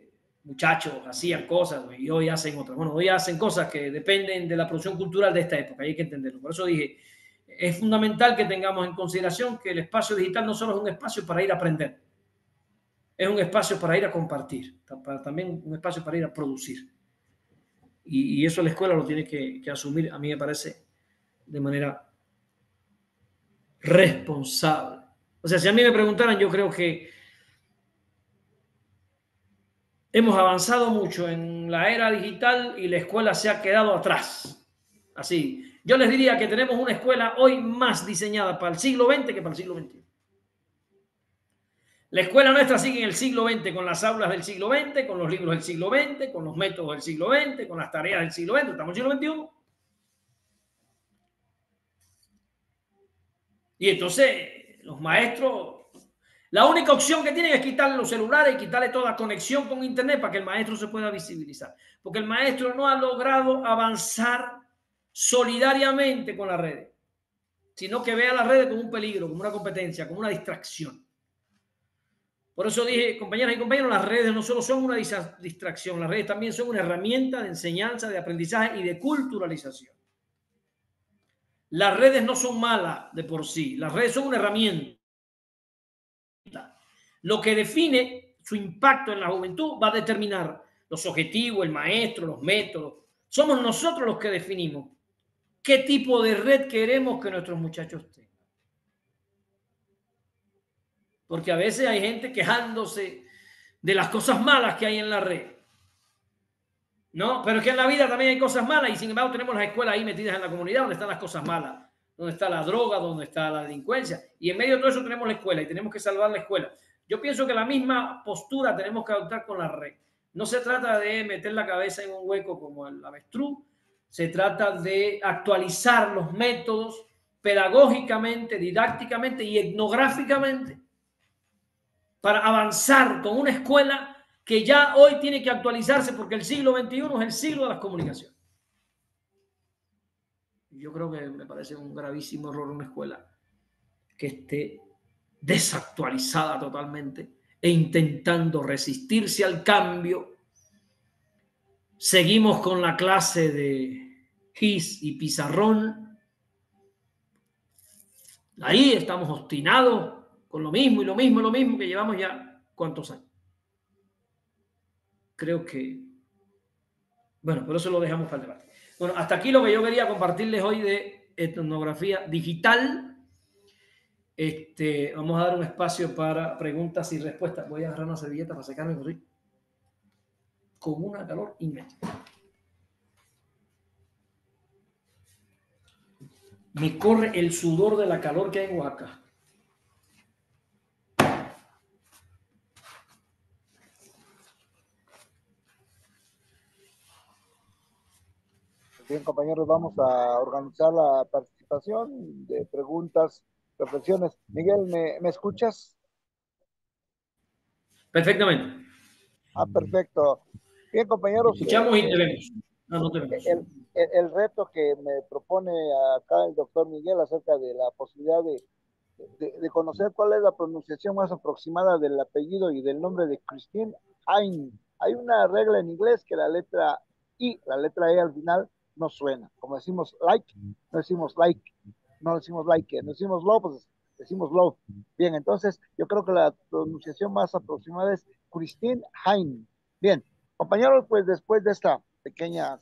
muchachos hacían cosas y hoy hacen otras. Bueno, hoy hacen cosas que dependen de la producción cultural de esta época, hay que entenderlo. Por eso dije, es fundamental que tengamos en consideración que el espacio digital no solo es un espacio para ir a aprender, es un espacio para ir a compartir, también un espacio para ir a producir. Y eso la escuela lo tiene que asumir, a mí me parece, de manera responsable. O sea, si a mí me preguntaran, yo creo que hemos avanzado mucho en la era digital y la escuela se ha quedado atrás. Así, yo les diría que tenemos una escuela hoy más diseñada para el siglo XX que para el siglo XXI. La escuela nuestra sigue en el siglo XX con las aulas del siglo XX, con los libros del siglo XX, con los métodos del siglo XX, con las tareas del siglo XX. Estamos en el siglo XXI. Y entonces los maestros, la única opción que tienen es quitarle los celulares y quitarle toda conexión con internet para que el maestro se pueda visibilizar. Porque el maestro no ha logrado avanzar solidariamente con las redes, sino que ve a las redes como un peligro, como una competencia, como una distracción. Por eso dije, compañeras y compañeros, las redes no solo son una distracción, las redes también son una herramienta de enseñanza, de aprendizaje y de culturalización. Las redes no son malas de por sí, las redes son una herramienta. Lo que define su impacto en la juventud va a determinar los objetivos, el maestro, los métodos. Somos nosotros los que definimos qué tipo de red queremos que nuestros muchachos tengan. Porque a veces hay gente quejándose de las cosas malas que hay en la red. ¿No? Pero es que en la vida también hay cosas malas y sin embargo tenemos las escuelas ahí metidas en la comunidad donde están las cosas malas, donde está la droga, donde está la delincuencia. Y en medio de todo eso tenemos la escuela y tenemos que salvar la escuela. Yo pienso que la misma postura tenemos que adoptar con la red. No se trata de meter la cabeza en un hueco como el avestruz, se trata de actualizar los métodos pedagógicamente, didácticamente y etnográficamente para avanzar con una escuela que ya hoy tiene que actualizarse porque el siglo XXI es el siglo de las comunicaciones. Yo creo que me parece un gravísimo error una escuela que esté desactualizada totalmente e intentando resistirse al cambio. Seguimos con la clase de GIS y pizarrón. Ahí estamos obstinados con lo mismo y lo mismo y lo mismo que llevamos ya ¿cuántos años? Creo que, bueno, por eso lo dejamos para el debate. Bueno, hasta aquí lo que yo quería compartirles hoy de etnografía digital. Vamos a dar un espacio para preguntas y respuestas. Voy a agarrar una servilleta para secarme con una calor inmensa. Me corre el sudor de la calor que hay en Oaxaca. Bien, compañeros, vamos a organizar la participación de preguntas, reflexiones. Miguel, ¿me escuchas? Perfectamente. Perfecto. Bien, Te compañeros, escuchamos y te vemos. No, no te vemos. el reto que me propone acá el doctor Miguel acerca de la posibilidad de conocer cuál es la pronunciación más aproximada del apellido y del nombre de Christine Hain. Hay una regla en inglés que la letra I, la letra E al final, no suena. Como decimos like, no decimos like, no decimos like, no decimos love, pues decimos love. Bien, entonces yo creo que la pronunciación más aproximada es Christine Hain. Bien, compañeros, pues después de esta pequeña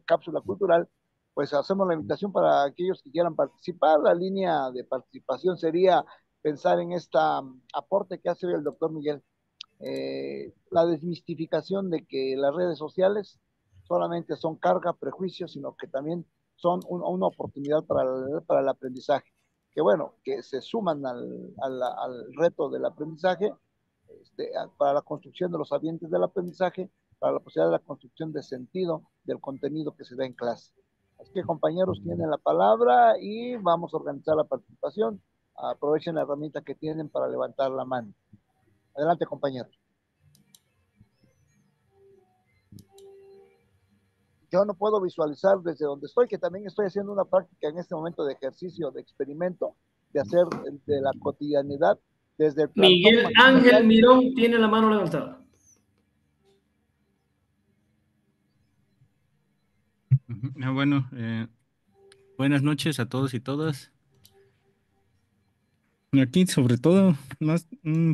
cápsula cultural, pues hacemos la invitación para aquellos que quieran participar. La línea de participación sería pensar en esta aporte que hace el doctor Miguel, la desmistificación de que las redes sociales solamente son carga, prejuicios, sino que también son una oportunidad para el aprendizaje. Que bueno, que se suman al reto del aprendizaje, para la construcción de los ambientes del aprendizaje, para la posibilidad de la construcción de sentido del contenido que se da en clase. Así que compañeros tienen la palabra y vamos a organizar la participación. Aprovechen la herramienta que tienen para levantar la mano. Adelante, compañeros. Yo no puedo visualizar desde donde estoy, que también estoy haciendo una práctica en este momento de ejercicio, de experimento, de hacer de la cotidianidad desde el plantón Miguel Ángel magisterial. Mirón tiene la mano levantada. Bueno, buenas noches a todos y todas. Aquí, sobre todo, más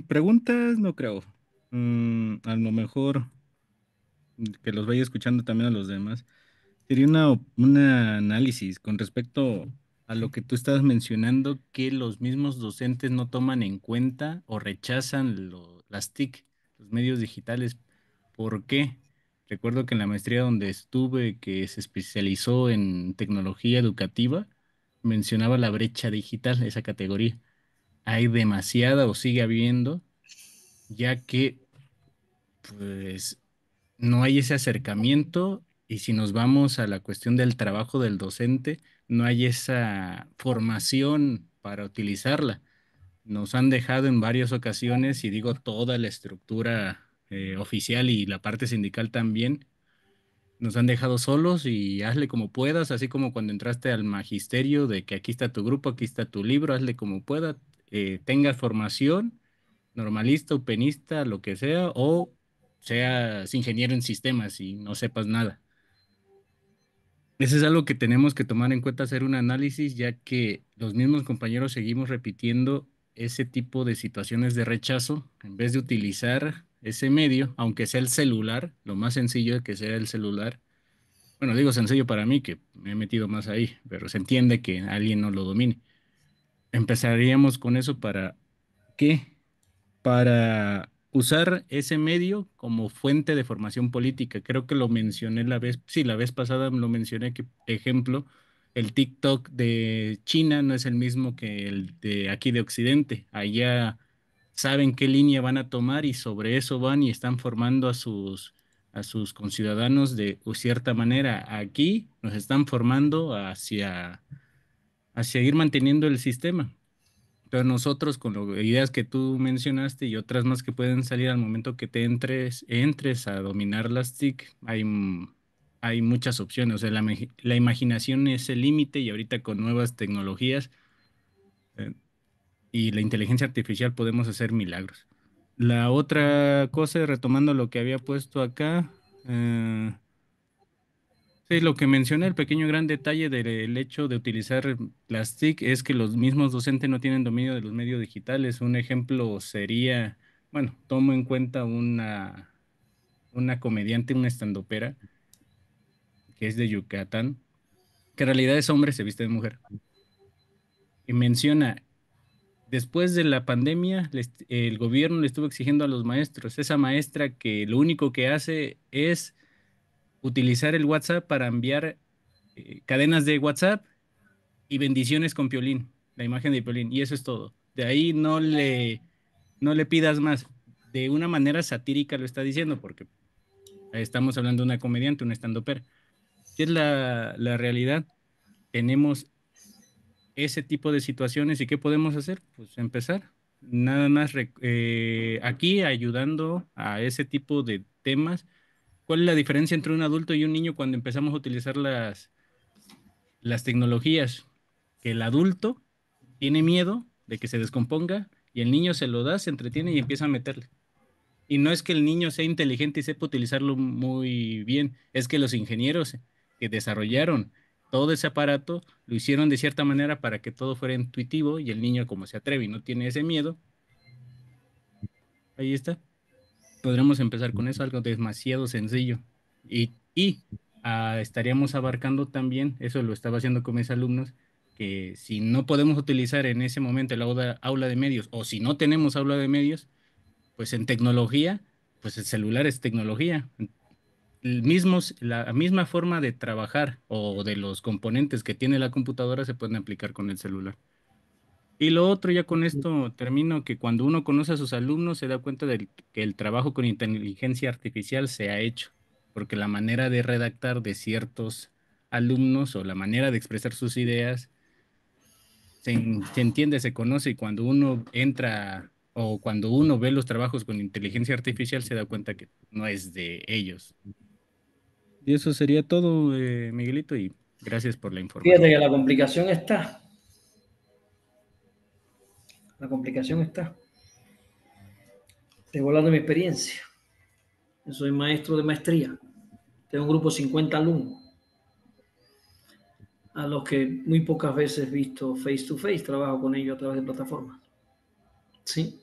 preguntas, no creo. A lo mejor que los vaya escuchando también a los demás. Sería un análisis con respecto a lo que tú estabas mencionando, que los mismos docentes no toman en cuenta o rechazan las TIC, los medios digitales. ¿Por qué? Recuerdo que en la maestría donde estuve, que se especializó en tecnología educativa, mencionaba la brecha digital, esa categoría. Hay demasiada o sigue habiendo, ya que pues no hay ese acercamiento y si nos vamos a la cuestión del trabajo del docente, no hay esa formación para utilizarla. Nos han dejado en varias ocasiones, y digo toda la estructura oficial y la parte sindical también, nos han dejado solos y hazle como puedas, así como cuando entraste al magisterio de que aquí está tu grupo, aquí está tu libro, hazle como pueda, tengas formación, normalista, upenista, lo que sea, o seas ingeniero en sistemas y no sepas nada. Eso es algo que tenemos que tomar en cuenta, hacer un análisis, ya que los mismos compañeros seguimos repitiendo ese tipo de situaciones de rechazo en vez de utilizar ese medio, aunque sea el celular, lo más sencillo que sea el celular. Bueno, digo sencillo para mí, que me he metido más ahí, pero se entiende que alguien no lo domine. Empezaríamos con eso para qué, para usar ese medio como fuente de formación política. Creo que lo mencioné la vez pasada lo mencioné que, ejemplo, el TikTok de China no es el mismo que el de aquí de Occidente. Allá saben qué línea van a tomar y sobre eso van y están formando a sus conciudadanos de cierta manera. Aquí nos están formando hacia ir manteniendo el sistema. Pero nosotros, con las ideas que tú mencionaste y otras más que pueden salir al momento que te entres a dominar las TIC, hay muchas opciones. O sea, la imaginación es el límite y ahorita con nuevas tecnologías eh, y la inteligencia artificial podemos hacer milagros. La otra cosa, retomando lo que había puesto acá, sí, lo que mencioné, el pequeño gran detalle del hecho de utilizar las TIC es que los mismos docentes no tienen dominio de los medios digitales. Un ejemplo sería, bueno, tomo en cuenta una comediante, una estandopera, que es de Yucatán, que en realidad es hombre, se viste de mujer, y menciona, después de la pandemia, el gobierno le estuvo exigiendo a los maestros, esa maestra que lo único que hace es utilizar el WhatsApp para enviar cadenas de WhatsApp y bendiciones con Piolín, la imagen de Piolín, y eso es todo. De ahí no le pidas más. De una manera satírica lo está diciendo, porque estamos hablando de una comediante, una estandopera. ¿Qué es la realidad? Tenemos ese tipo de situaciones y ¿qué podemos hacer? Pues empezar. Nada más aquí ayudando a ese tipo de temas. ¿Cuál es la diferencia entre un adulto y un niño cuando empezamos a utilizar las tecnologías? Que el adulto tiene miedo de que se descomponga y el niño se lo da, se entretiene y empieza a meterle. Y no es que el niño sea inteligente y sepa utilizarlo muy bien, es que los ingenieros que desarrollaron todo ese aparato lo hicieron de cierta manera para que todo fuera intuitivo y el niño como se atreve y no tiene ese miedo, ahí está. Podremos empezar con eso, algo demasiado sencillo. Y estaríamos abarcando también, eso lo estaba haciendo con mis alumnos, que si no podemos utilizar en ese momento el aula de medios o si no tenemos aula de medios, pues en tecnología, pues el celular es tecnología. La misma forma de trabajar o de los componentes que tiene la computadora se pueden aplicar con el celular. Y lo otro, ya con esto termino, que cuando uno conoce a sus alumnos se da cuenta de que el trabajo con inteligencia artificial se ha hecho, porque la manera de redactar de ciertos alumnos o la manera de expresar sus ideas se entiende, se conoce y cuando uno entra o cuando uno ve los trabajos con inteligencia artificial se da cuenta que no es de ellos. Y eso sería todo, Miguelito, y gracias por la Fíjate información. que la complicación está. La complicación está. Te voy a hablar de mi experiencia. Yo soy maestro de maestría. Tengo un grupo de 50 alumnos, a los que muy pocas veces he visto face to face. Trabajo con ellos a través de plataformas. ¿Sí?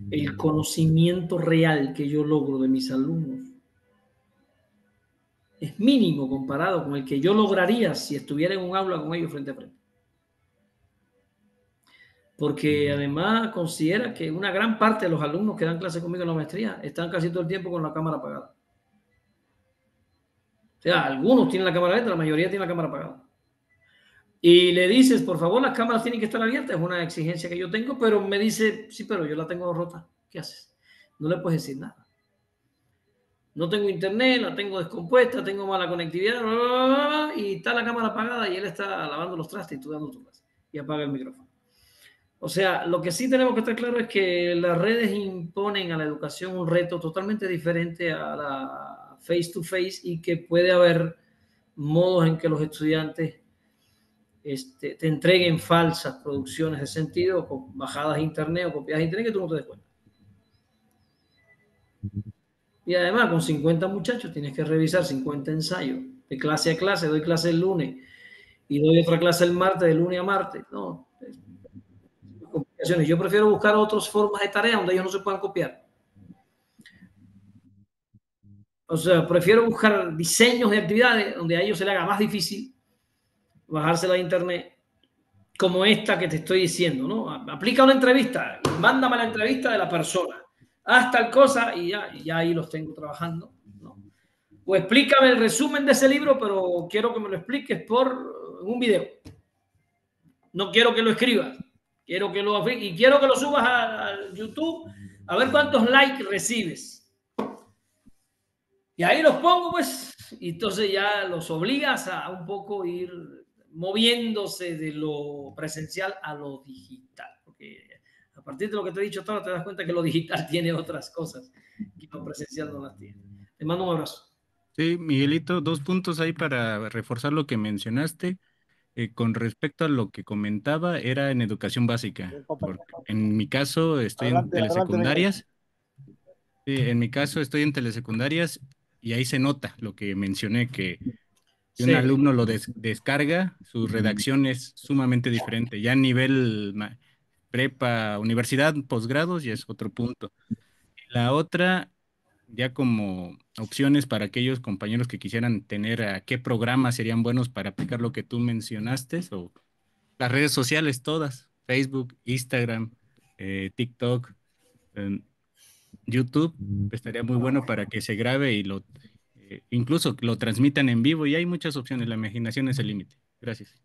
El conocimiento real que yo logro de mis alumnos es mínimo comparado con el que yo lograría si estuviera en un aula con ellos frente a frente. Porque además considera que una gran parte de los alumnos que dan clase conmigo en la maestría están casi todo el tiempo con la cámara apagada. O sea, algunos tienen la cámara abierta, la mayoría tiene la cámara apagada. Y le dices, por favor, las cámaras tienen que estar abiertas, es una exigencia que yo tengo, pero me dice, sí, pero yo la tengo rota. ¿Qué haces? No le puedes decir nada. No tengo internet, la tengo descompuesta, tengo mala conectividad, bla, bla, bla, y está la cámara apagada y él está lavando los trastes y tú dando tu clase. Y apaga el micrófono. O sea, lo que sí tenemos que estar claro es que las redes imponen a la educación un reto totalmente diferente a la face to face y que puede haber modos en que los estudiantes te entreguen falsas producciones de sentido, con bajadas a internet o copiadas a internet que tú no te des cuenta. Y además, con 50 muchachos tienes que revisar 50 ensayos de clase a clase. Doy clase el lunes y doy otra clase el martes, de lunes a martes. No, complicaciones. Yo prefiero buscar otras formas de tarea donde ellos no se puedan copiar. O sea, prefiero buscar diseños de actividades donde a ellos se les haga más difícil bajársela a internet, como esta que te estoy diciendo, ¿no? Aplica una entrevista, mándame la entrevista de la persona, haz tal cosa y ya ahí los tengo trabajando, ¿no? O explícame el resumen de ese libro, pero quiero que me lo expliques por un video. No quiero que lo escribas, quiero que lo subas a YouTube a ver cuántos likes recibes. Y ahí los pongo, pues, y entonces ya los obligas a un poco ir moviéndose de lo presencial a lo digital. Porque a partir de lo que te he dicho todo, te das cuenta que lo digital tiene otras cosas que lo presencial no las tiene. Te mando un abrazo. Sí, Miguelito, dos puntos ahí para reforzar lo que mencionaste. Con respecto a lo que comentaba, era en educación básica, porque en mi caso estoy en Adelante, adelante, Miguel. telesecundarias. Sí, en mi caso estoy en telesecundarias y ahí se nota lo que mencioné, que si un Sí. alumno lo descarga, su redacción es sumamente diferente. Ya a nivel prepa, universidad, posgrados, ya es otro punto. La otra, ya como opciones para aquellos compañeros que quisieran tener a qué programas serían buenos para aplicar lo que tú mencionaste, o las redes sociales todas, Facebook, Instagram, TikTok, eh, YouTube, estaría muy bueno para que se grabe y incluso lo transmitan en vivo y hay muchas opciones, la imaginación es el límite. Gracias.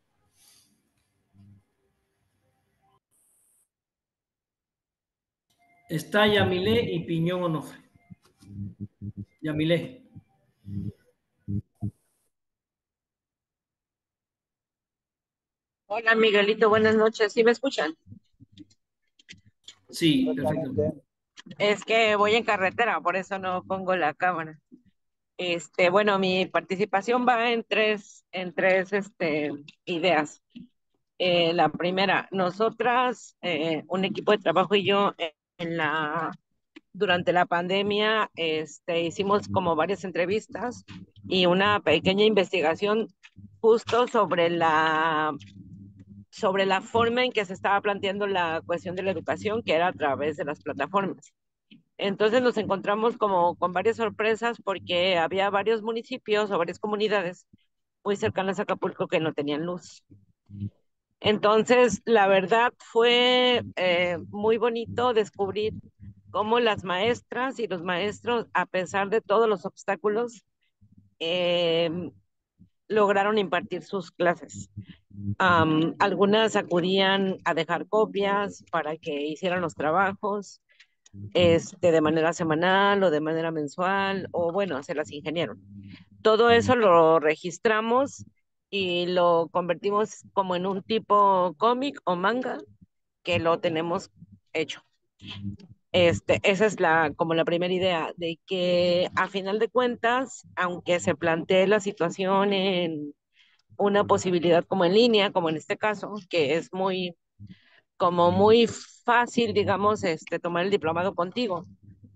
Está Yamilé y Piñón Onofre. Yamilé. Hola Miguelito, buenas noches. ¿Sí me escuchan? Sí, perfecto. Correctamente. Es que voy en carretera, por eso no pongo la cámara. Bueno, mi participación va en tres ideas. La primera, nosotras, un equipo de trabajo y yo, durante la pandemia, hicimos como varias entrevistas y una pequeña investigación justo sobre la forma en que se estaba planteando la cuestión de la educación, que era a través de las plataformas. Entonces nos encontramos como con varias sorpresas porque había varios municipios o varias comunidades muy cercanas a Acapulco que no tenían luz. Entonces, la verdad fue muy bonito descubrir cómo las maestras y los maestros, a pesar de todos los obstáculos, eh, lograron impartir sus clases. Algunas acudían a dejar copias para que hicieran los trabajos, de manera semanal o de manera mensual, o bueno, se las ingeniaron. Todo eso lo registramos y lo convertimos como en un tipo cómic o manga que lo tenemos hecho. Esa es como la primera idea, de que a final de cuentas, aunque se plantee la situación en una posibilidad como en línea, como en este caso, que es como muy fácil, digamos, tomar el diplomado contigo,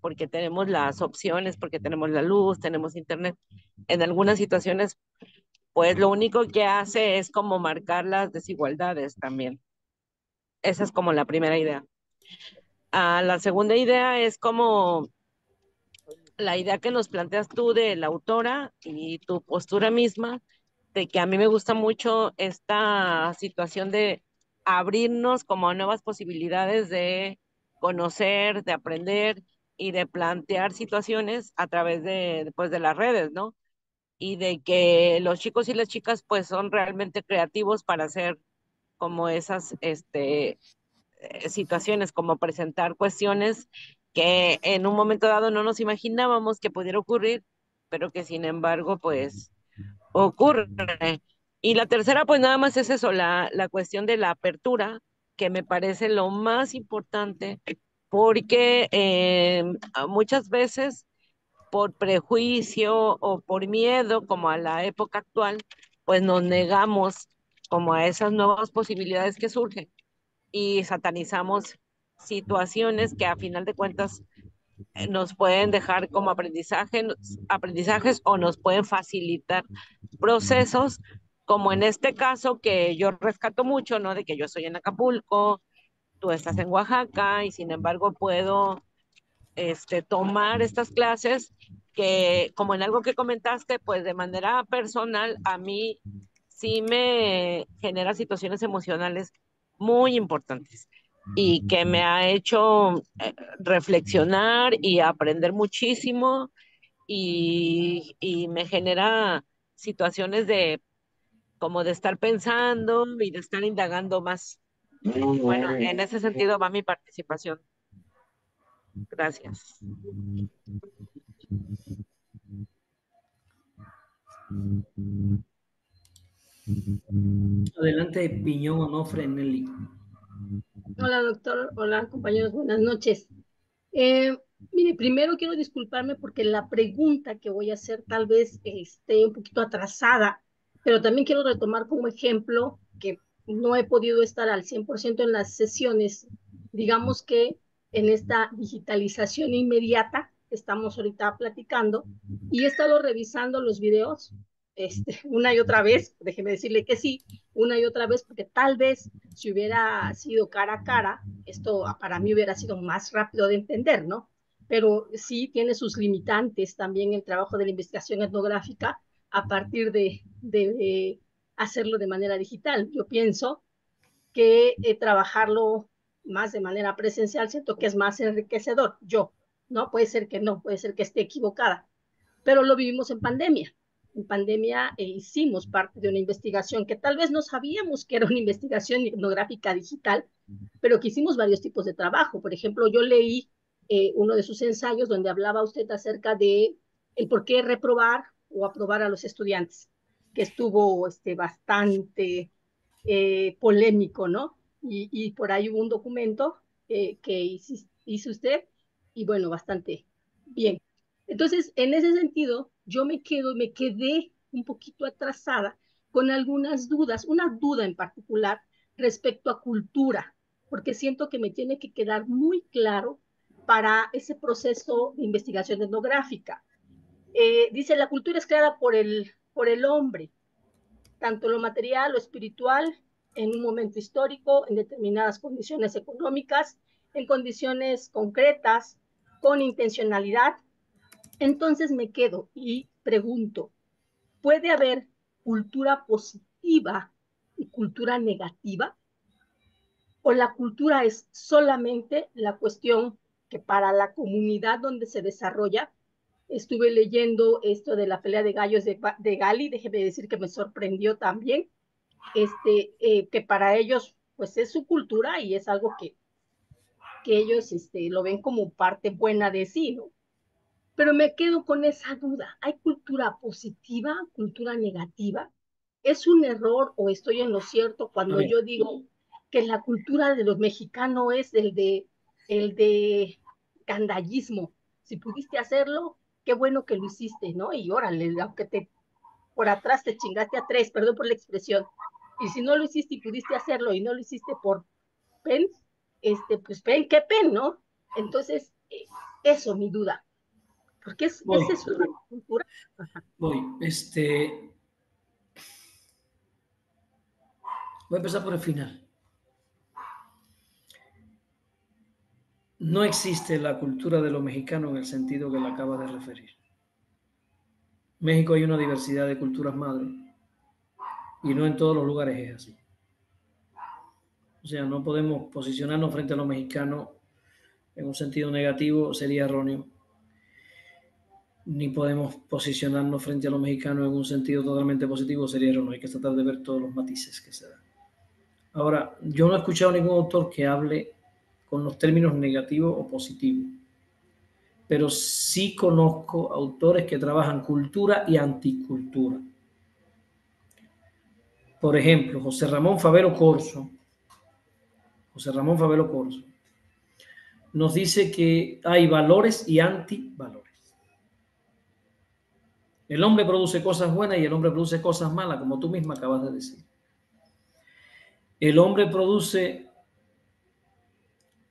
porque tenemos las opciones, porque tenemos la luz, tenemos internet. En algunas situaciones, pues lo único que hace es como marcar las desigualdades también. Esa es como la primera idea. La segunda idea es como la idea que nos planteas tú de la autora y tu postura misma, de que a mí me gusta mucho esta situación de abrirnos como a nuevas posibilidades de conocer, de aprender y de plantear situaciones a través pues, de las redes, ¿no? Y de que los chicos y las chicas pues son realmente creativos para hacer como esas situaciones, como presentar cuestiones que en un momento dado no nos imaginábamos que pudiera ocurrir, pero que sin embargo, pues ocurre. Y la tercera, pues nada más es eso, la cuestión de la apertura, que me parece lo más importante, porque muchas veces por prejuicio o por miedo, como a la época actual, pues nos negamos como a esas nuevas posibilidades que surgen y satanizamos situaciones que a final de cuentas nos pueden dejar como aprendizajes o nos pueden facilitar procesos, como en este caso que yo rescato mucho, ¿no? De que yo estoy en Acapulco, tú estás en Oaxaca y sin embargo puedo tomar estas clases que, como en algo que comentaste, pues de manera personal a mí sí me genera situaciones emocionales muy importantes y que me ha hecho reflexionar y aprender muchísimo y me genera situaciones de como de estar pensando y de estar indagando más. Bueno, en ese sentido va mi participación. Gracias. Adelante, Piñón Onofre, Nelly. Hola, doctor. Hola, compañeros. Buenas noches. Eh, Mire, primero quiero disculparme porque la pregunta que voy a hacer tal vez esté un poquito atrasada, pero también quiero retomar como ejemplo que no he podido estar al 100% en las sesiones. Digamos que en esta digitalización inmediata que estamos ahorita platicando y he estado revisando los videos una y otra vez, déjeme decirle que sí, una y otra vez, porque tal vez si hubiera sido cara a cara, esto para mí hubiera sido más rápido de entender, ¿no? Pero sí tiene sus limitantes también el trabajo de la investigación etnográfica a partir de hacerlo de manera digital. Yo pienso que trabajarlo más de manera presencial, siento que es más enriquecedor. Yo, ¿no? Puede ser que no, puede ser que esté equivocada, pero lo vivimos en pandemia. En pandemia hicimos parte de una investigación que tal vez no sabíamos que era una investigación etnográfica digital, pero que hicimos varios tipos de trabajo. Por ejemplo, yo leí uno de sus ensayos donde hablaba usted acerca de el por qué reprobar o aprobar a los estudiantes, que estuvo bastante polémico, ¿no? Y por ahí hubo un documento que hizo usted y bueno, bastante bien. Entonces, en ese sentido, yo me quedé un poquito atrasada con algunas dudas, una duda en particular respecto a cultura, porque siento que me tiene que quedar muy claro para ese proceso de investigación etnográfica. Dice, la cultura es creada por el hombre, tanto lo material, lo espiritual, en un momento histórico, en determinadas condiciones económicas, en condiciones concretas, con intencionalidad. Entonces me quedo y pregunto, ¿puede haber cultura positiva y cultura negativa? ¿O la cultura es solamente la cuestión que para la comunidad donde se desarrolla? Estuve leyendo esto de la pelea de gallos de Gali, déjeme decir que me sorprendió también, que para ellos pues es su cultura y es algo que ellos lo ven como parte buena de sí, ¿no? Pero me quedo con esa duda. ¿Hay cultura positiva, cultura negativa? ¿Es un error o estoy en lo cierto A cuando ver, yo digo que la cultura de los mexicanos es el de gandallismo? Si pudiste hacerlo, qué bueno que lo hiciste, ¿no? Y órale, aunque por atrás te chingaste a tres, perdón por la expresión. Y si no lo hiciste y pudiste hacerlo y no lo hiciste por pen, pues pen, qué pen, ¿no? Entonces, eso, mi duda. Porque voy, es una cultura. Ajá. voy. Voy a empezar por el final. No existe la cultura de los mexicanos en el sentido que la acaba de referir. En México hay una diversidad de culturas madres y no en todos los lugares es así. O sea, no podemos posicionarnos frente a los mexicanos en un sentido negativo, sería erróneo. Ni podemos posicionarnos frente a los mexicanos en un sentido totalmente positivo, sería erróneo. Hay que tratar de ver todos los matices que se dan. Ahora, yo no he escuchado a ningún autor que hable con los términos negativo o positivo, pero sí conozco autores que trabajan cultura y anticultura. Por ejemplo, José Ramón Favero Corso nos dice que hay valores y antivalores. El hombre produce cosas buenas y el hombre produce cosas malas, como tú misma acabas de decir. El hombre produce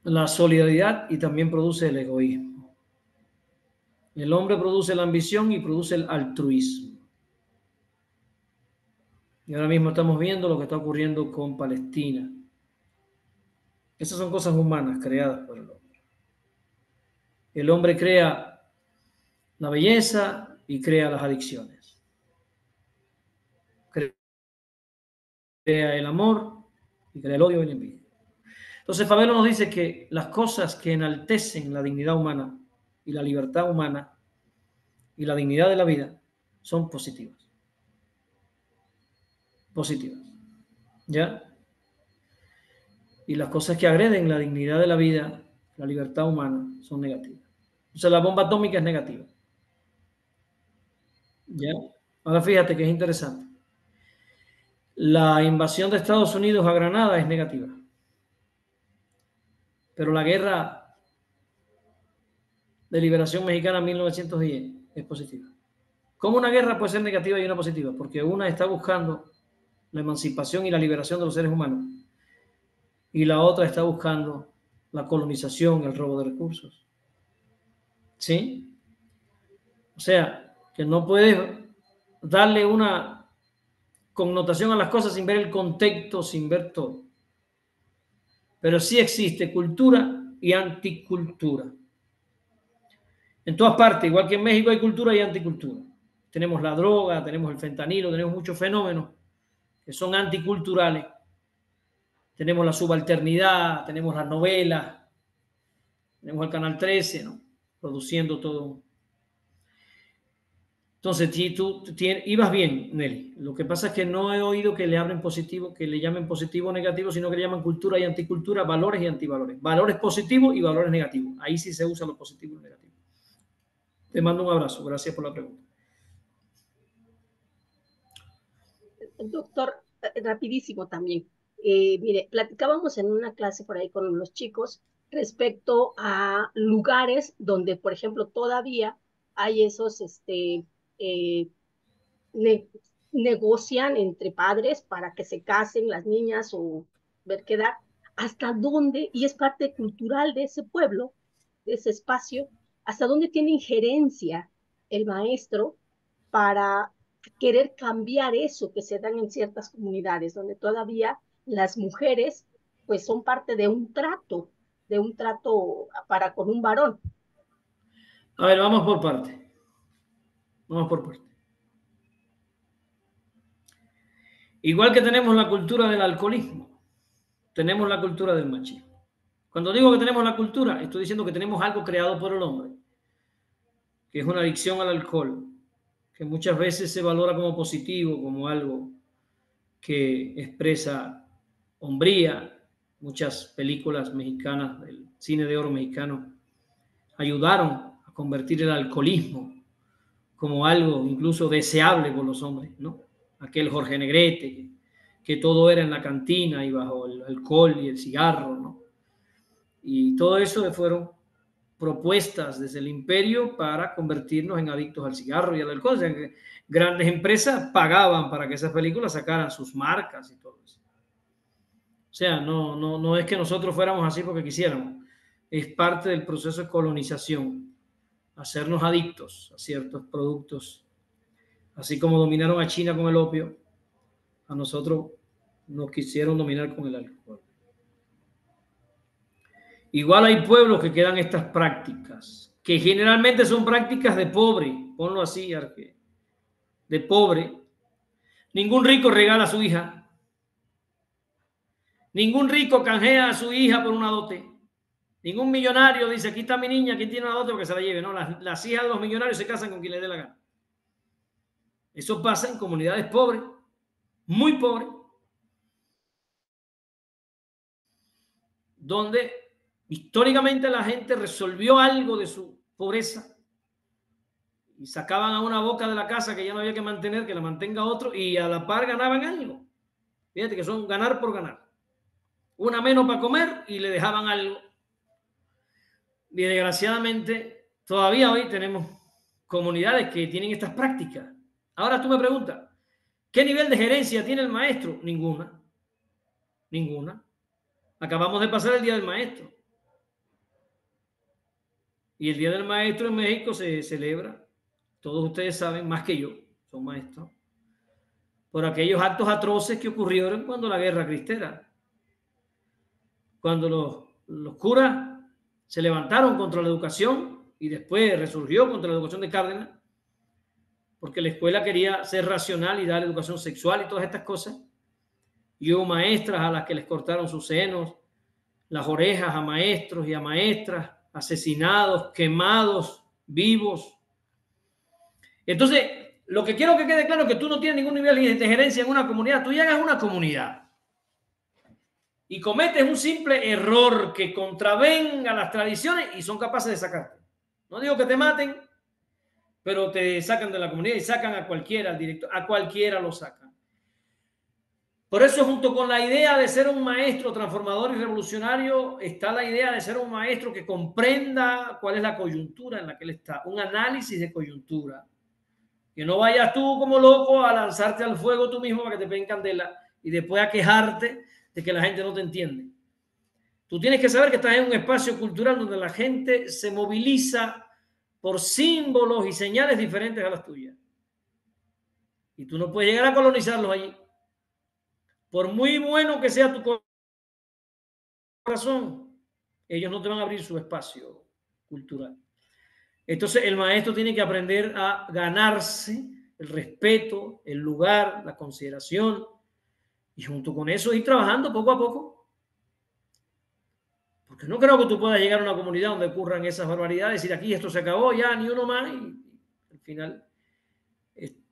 la solidaridad y también produce el egoísmo. El hombre produce la ambición y produce el altruismo. Y ahora mismo estamos viendo lo que está ocurriendo con Palestina. Esas son cosas humanas creadas por el hombre. El hombre crea la belleza y crea las adicciones. Crea el amor y crea el odio y la envidia. Entonces Fabelo nos dice que las cosas que enaltecen la dignidad humana y la libertad humana y la dignidad de la vida son positivas. Positivas. ¿Ya? Y las cosas que agreden la dignidad de la vida, la libertad humana, son negativas. Entonces la bomba atómica es negativa. ¿Ya? Ahora fíjate que es interesante. La invasión de Estados Unidos a Granada es negativa. Pero la guerra de liberación mexicana en 1910 es positiva. ¿Cómo una guerra puede ser negativa y una positiva? Porque una está buscando la emancipación y la liberación de los seres humanos y la otra está buscando la colonización, el robo de recursos. ¿Sí? O sea, que no puedes darle una connotación a las cosas sin ver el contexto, sin ver todo. Pero sí existe cultura y anticultura. En todas partes, igual que en México hay cultura y anticultura. Tenemos la droga, tenemos el fentanilo, tenemos muchos fenómenos que son anticulturales. Tenemos la subalternidad, tenemos las novelas, tenemos el Canal 13, ¿no? Produciendo todo. Entonces, si tú ibas bien, Nelly. Lo que pasa es que no he oído que le hablen positivo, que le llamen positivo o negativo, sino que le llaman cultura y anticultura, valores y antivalores. Valores positivos y valores negativos. Ahí sí se usa lo positivo y lo negativo. Te mando un abrazo. Gracias por la pregunta. Doctor, rapidísimo también. Mire, platicábamos en una clase por ahí con los chicos respecto a lugares donde, por ejemplo, todavía hay esos, ne negocian entre padres para que se casen las niñas o ver qué edad, hasta dónde, y es parte cultural de ese pueblo, de ese espacio, hasta dónde tiene injerencia el maestro para querer cambiar eso que se dan en ciertas comunidades, donde todavía las mujeres pues son parte de un trato para con un varón. A ver, vamos por parte. Vamos por parte. Igual que tenemos la cultura del alcoholismo, tenemos la cultura del machismo. Cuando digo que tenemos la cultura, estoy diciendo que tenemos algo creado por el hombre, que es una adicción al alcohol, que muchas veces se valora como positivo, como algo que expresa hombría. Muchas películas mexicanas del cine de oro mexicano ayudaron a convertir el alcoholismo como algo incluso deseable por los hombres, ¿no? Aquel Jorge Negrete, que todo era en la cantina y bajo el alcohol y el cigarro, ¿no? Y todo eso fueron propuestas desde el imperio para convertirnos en adictos al cigarro y al alcohol. O sea, que grandes empresas pagaban para que esas películas sacaran sus marcas y todo eso. O sea, no es que nosotros fuéramos así porque quisiéramos. Es parte del proceso de colonización, hacernos adictos a ciertos productos. Así como dominaron a China con el opio, a nosotros nos quisieron dominar con el alcohol. Igual hay pueblos que quedan estas prácticas, que generalmente son prácticas de pobre, ponlo así, Arque, de pobre. Ningún rico regala a su hija. Ningún rico canjea a su hija por una dote. Ningún millonario dice, aquí está mi niña, ¿quién tiene una dote? Porque se la lleve. No, las hijas de los millonarios se casan con quien les dé la gana. Eso pasa en comunidades pobres, muy pobres, donde históricamente la gente resolvió algo de su pobreza y sacaban a una boca de la casa que ya no había que mantener, que la mantenga otro, y a la par ganaban algo. Fíjate que son ganar por ganar. Una menos para comer y le dejaban algo. Y desgraciadamente todavía hoy tenemos comunidades que tienen estas prácticas. Ahora tú me preguntas, ¿qué nivel de gerencia tiene el maestro? Ninguna. Ninguna. Acabamos de pasar el Día del Maestro. Y el Día del Maestro en México se celebra, todos ustedes saben, más que yo, son maestros, por aquellos actos atroces que ocurrieron cuando la guerra cristera. Cuando los curas se levantaron contra la educación y después resurgió contra la educación de Cárdenas, porque la escuela quería ser racional y dar educación sexual y todas estas cosas. Y hubo maestras a las que les cortaron sus senos, las orejas a maestros y a maestras, asesinados, quemados, vivos. Entonces, lo que quiero que quede claro es que tú no tienes ningún nivel de gerencia en una comunidad. Tú llegas a una comunidad y cometes un simple error que contravenga las tradiciones y son capaces de sacarte. No digo que te maten, pero te sacan de la comunidad y sacan a cualquiera, al director, a cualquiera lo sacan. Por eso, junto con la idea de ser un maestro transformador y revolucionario, está la idea de ser un maestro que comprenda cuál es la coyuntura en la que él está, un análisis de coyuntura. Que no vayas tú como loco a lanzarte al fuego tú mismo para que te peguen candela y después a quejarte de que la gente no te entiende. Tú tienes que saber que estás en un espacio cultural donde la gente se moviliza por símbolos y señales diferentes a las tuyas. Y tú no puedes llegar a colonizarlos allí. Por muy bueno que sea tu corazón, ellos no te van a abrir su espacio cultural. Entonces el maestro tiene que aprender a ganarse el respeto, el lugar, la consideración, y junto con eso ir trabajando poco a poco. Porque no creo que tú puedas llegar a una comunidad donde ocurran esas barbaridades y decir aquí esto se acabó, ya ni uno más, y al final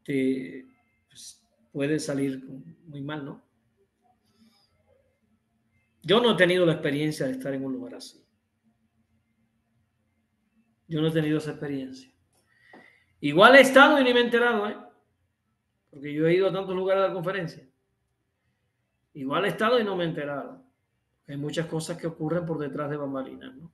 pues, puede salir muy mal, ¿no? Yo no he tenido la experiencia de estar en un lugar así. Yo no he tenido esa experiencia. Igual he estado y ni me he enterado, ¿eh? Porque yo he ido a tantos lugares de la conferencia. Igual he estado y no me he enterado. Hay muchas cosas que ocurren por detrás de bambalinas, ¿no?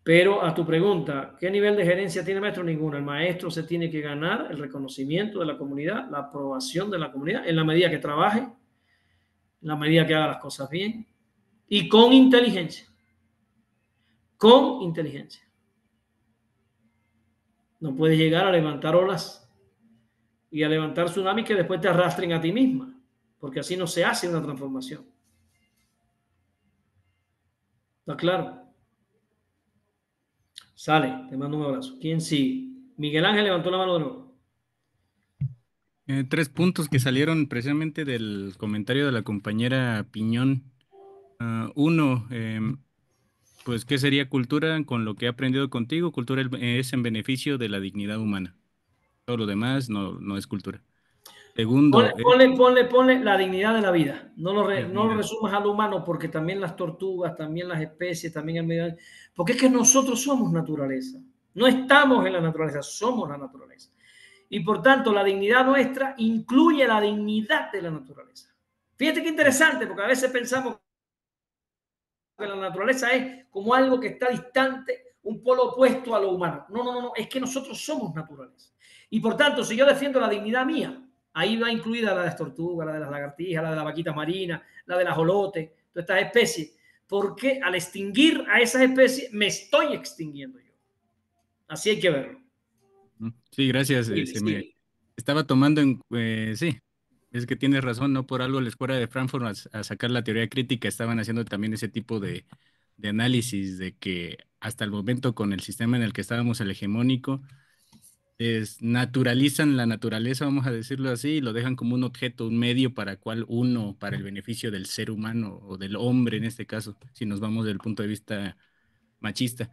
Pero a tu pregunta, ¿qué nivel de gerencia tiene el maestro? Ninguno. El maestro se tiene que ganar el reconocimiento de la comunidad, la aprobación de la comunidad, en la medida que trabaje, en la medida que haga las cosas bien y con inteligencia. Con inteligencia. No puedes llegar a levantar olas y a levantar tsunamis que después te arrastren a ti misma, porque así no se hace una transformación. ¿Está claro? Sale, te mando un abrazo. ¿Quién sigue? Miguel Ángel levantó la mano de nuevo. 3 puntos que salieron precisamente del comentario de la compañera Piñón. Uno, pues, ¿qué sería cultura? Con lo que he aprendido contigo, cultura es en beneficio de la dignidad humana. Todo lo demás no es cultura. Segundo, Ponle la dignidad de la vida. No lo dignidad. resumas a lo humano, porque también las tortugas, también las especies, también el medio. Porque es que nosotros somos naturaleza. No estamos en la naturaleza, somos la naturaleza. Y por tanto, la dignidad nuestra incluye la dignidad de la naturaleza. Fíjate qué interesante, porque a veces pensamos que la naturaleza es como algo que está distante, un polo opuesto a lo humano. No, es que nosotros somos naturaleza. Y por tanto, si yo defiendo la dignidad mía, ahí va incluida la de las tortugas, la de las lagartijas, la de las vaquitas marinas, la de las ajolotes, todas estas especies, porque al extinguir a esas especies me estoy extinguiendo yo. Así hay que verlo. Sí, gracias. Me estaba tomando en... sí, es que tienes razón, no por algo la escuela de Frankfurt a sacar la teoría crítica estaban haciendo también ese tipo de análisis de que hasta el momento con el sistema en el que estábamos, el hegemónico, naturalizan la naturaleza, vamos a decirlo así, y lo dejan como un objeto, un medio para para el beneficio del ser humano o del hombre en este caso, si nos vamos desde el punto de vista machista.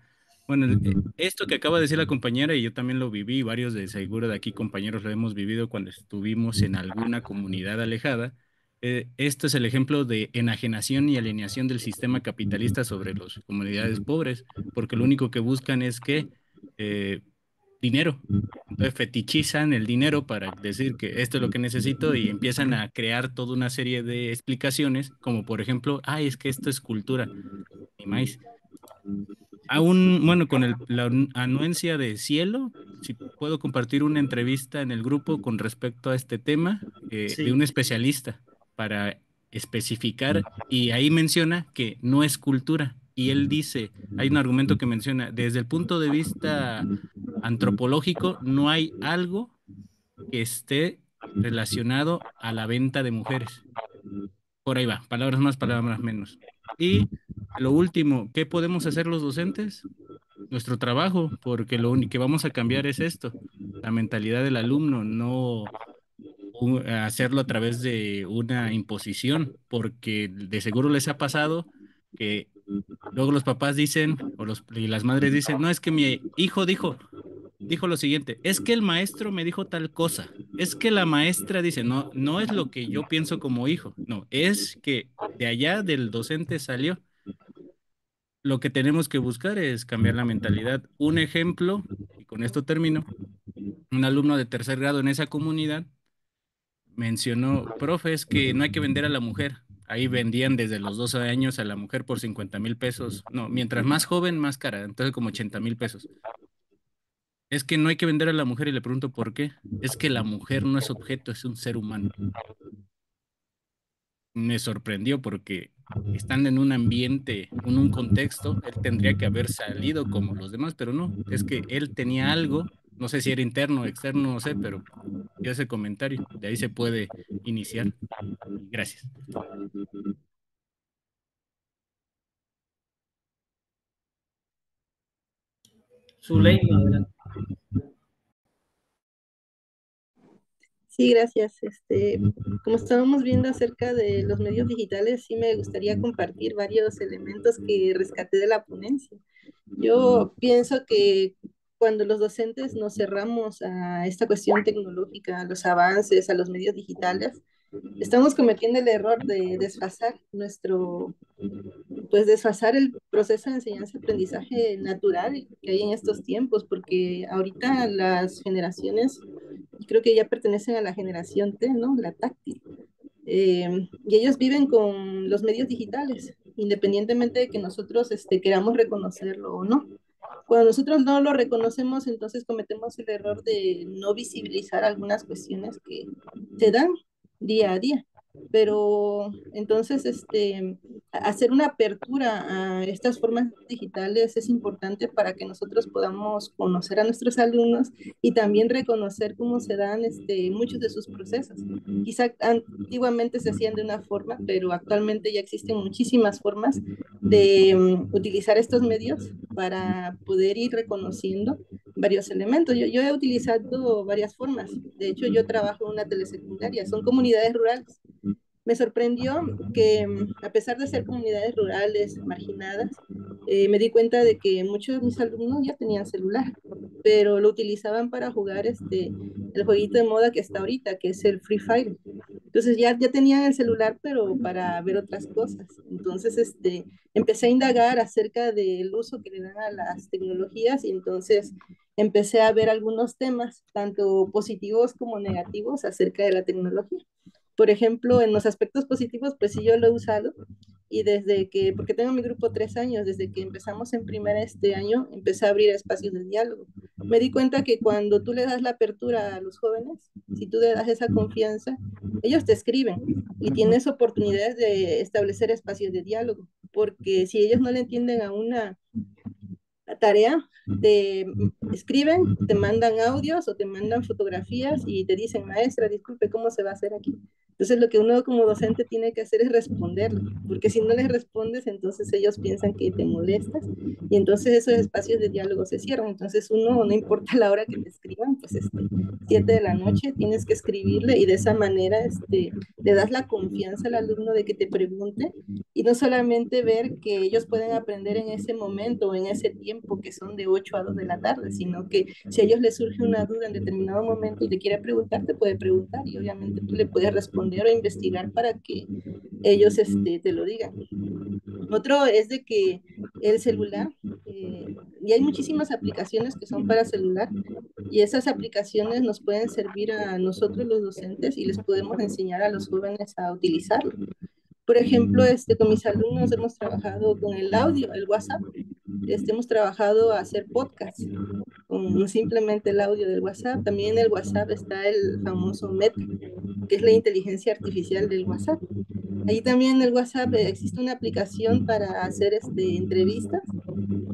Bueno, esto que acaba de decir la compañera, y yo también lo viví, varios de seguro de aquí compañeros lo hemos vivido cuando estuvimos en alguna comunidad alejada. Esto es el ejemplo de enajenación y alienación del sistema capitalista sobre las comunidades pobres, porque lo único que buscan es que dinero. Entonces fetichizan el dinero para decir que esto es lo que necesito y empiezan a crear toda una serie de explicaciones, como por ejemplo, ay, es que esto es cultura, ni más. Aún, bueno, con la anuencia de Cielo, si puedo compartir una entrevista en el grupo con respecto a este tema de un especialista para especificar, y ahí menciona que no es cultura. Y él dice, hay un argumento que menciona, desde el punto de vista antropológico, no hay algo que esté relacionado a la venta de mujeres. Por ahí va, palabras más, palabras menos. Y lo último, ¿qué podemos hacer los docentes? Nuestro trabajo, porque lo único que vamos a cambiar es esto, la mentalidad del alumno, no hacerlo a través de una imposición, porque de seguro les ha pasado que luego los papás dicen, y las madres dicen, no, es que mi hijo dijo lo siguiente, es que el maestro me dijo tal cosa, es que la maestra dice, no, no es lo que yo pienso como hijo, no, es que de allá del docente salió. Lo que tenemos que buscar es cambiar la mentalidad. Un ejemplo, y con esto termino, un alumno de 3er grado en esa comunidad mencionó, profe, es que no hay que vender a la mujer. Ahí vendían desde los 12 años a la mujer por 50,000 pesos. No, mientras más joven, más cara, entonces como 80,000 pesos. Es que no hay que vender a la mujer y le pregunto por qué. Es que la mujer no es objeto, es un ser humano. Me sorprendió porque están en un ambiente, en un contexto, él tendría que haber salido como los demás, pero no, es que él tenía algo, no sé si era interno o externo, no sé, pero dio ese comentario, de ahí se puede iniciar. Gracias. Zuleima, adelante. Sí, gracias. Como estábamos viendo acerca de los medios digitales, sí me gustaría compartir varios elementos que rescaté de la ponencia. Yo pienso que cuando los docentes nos cerramos a esta cuestión tecnológica, a los avances, a los medios digitales, estamos cometiendo el error de desfasar el proceso de enseñanza-aprendizaje natural que hay en estos tiempos, porque ahorita las generaciones, creo que ya pertenecen a la generación T, ¿no? La táctil. Y ellos viven con los medios digitales, independientemente de que nosotros queramos reconocerlo o no. Cuando nosotros no lo reconocemos, entonces cometemos el error de no visibilizar algunas cuestiones que se dan día a día. Pero entonces, hacer una apertura a estas formas digitales es importante para que nosotros podamos conocer a nuestros alumnos y también reconocer cómo se dan muchos de sus procesos. Quizá antiguamente se hacían de una forma, pero actualmente ya existen muchísimas formas de utilizar estos medios para poder ir reconociendo varios elementos. Yo he utilizado varias formas. De hecho, yo trabajo en una telesecundaria. Son comunidades rurales. Me sorprendió que a pesar de ser comunidades rurales, marginadas, me di cuenta de que muchos de mis alumnos ya tenían celular, pero lo utilizaban para jugar el jueguito de moda que está ahorita, que es el Free Fire. Entonces ya tenían el celular, pero para ver otras cosas. Entonces empecé a indagar acerca del uso que le dan a las tecnologías y entonces empecé a ver algunos temas, tanto positivos como negativos, acerca de la tecnología. Por ejemplo, en los aspectos positivos, pues sí, yo lo he usado y porque tengo mi grupo 3 años, desde que empezamos en primera este año, empecé a abrir espacios de diálogo. Me di cuenta que cuando tú le das la apertura a los jóvenes, si tú le das esa confianza, ellos te escriben y tienes oportunidades de establecer espacios de diálogo, porque si ellos no le entienden a una tarea, te escriben, te mandan audios o te mandan fotografías y te dicen, maestra, disculpe, ¿cómo se va a hacer aquí? Entonces lo que uno como docente tiene que hacer es responderlo, porque si no les respondes, entonces ellos piensan que te molestas y entonces esos espacios de diálogo se cierran. Entonces uno, no importa la hora que te escriban, pues 7 de la noche tienes que escribirle y de esa manera le das la confianza al alumno de que te pregunte y no solamente ver que ellos pueden aprender en ese momento o en ese tiempo que son de 8 a 2 de la tarde, sino que si a ellos les surge una duda en determinado momento y te quiere preguntar, te puede preguntar y obviamente tú le puedes responder o investigar para que ellos te lo digan. Otro es de que el celular, y hay muchísimas aplicaciones que son para celular, y esas aplicaciones nos pueden servir a nosotros los docentes y les podemos enseñar a los jóvenes a utilizarlo. Por ejemplo, con mis alumnos hemos trabajado con el audio, el WhatsApp. Hemos trabajado a hacer podcasts con simplemente el audio del WhatsApp. También en el WhatsApp está el famoso Meta, que es la inteligencia artificial del WhatsApp. Ahí también en el WhatsApp existe una aplicación para hacer entrevistas.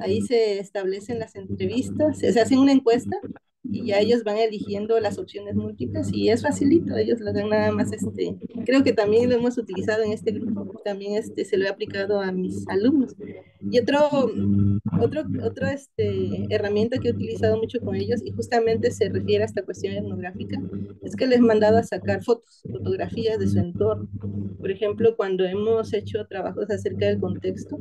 Ahí se establecen las entrevistas, se hacen una encuesta y ya ellos van eligiendo las opciones múltiples y es facilito, ellos lo dan nada más, creo que también lo hemos utilizado en este grupo, también se lo he aplicado a mis alumnos. Y otra herramienta que he utilizado mucho con ellos y justamente se refiere a esta cuestión etnográfica, es que les he mandado a sacar fotografías de su entorno. Por ejemplo, cuando hemos hecho trabajos acerca del contexto,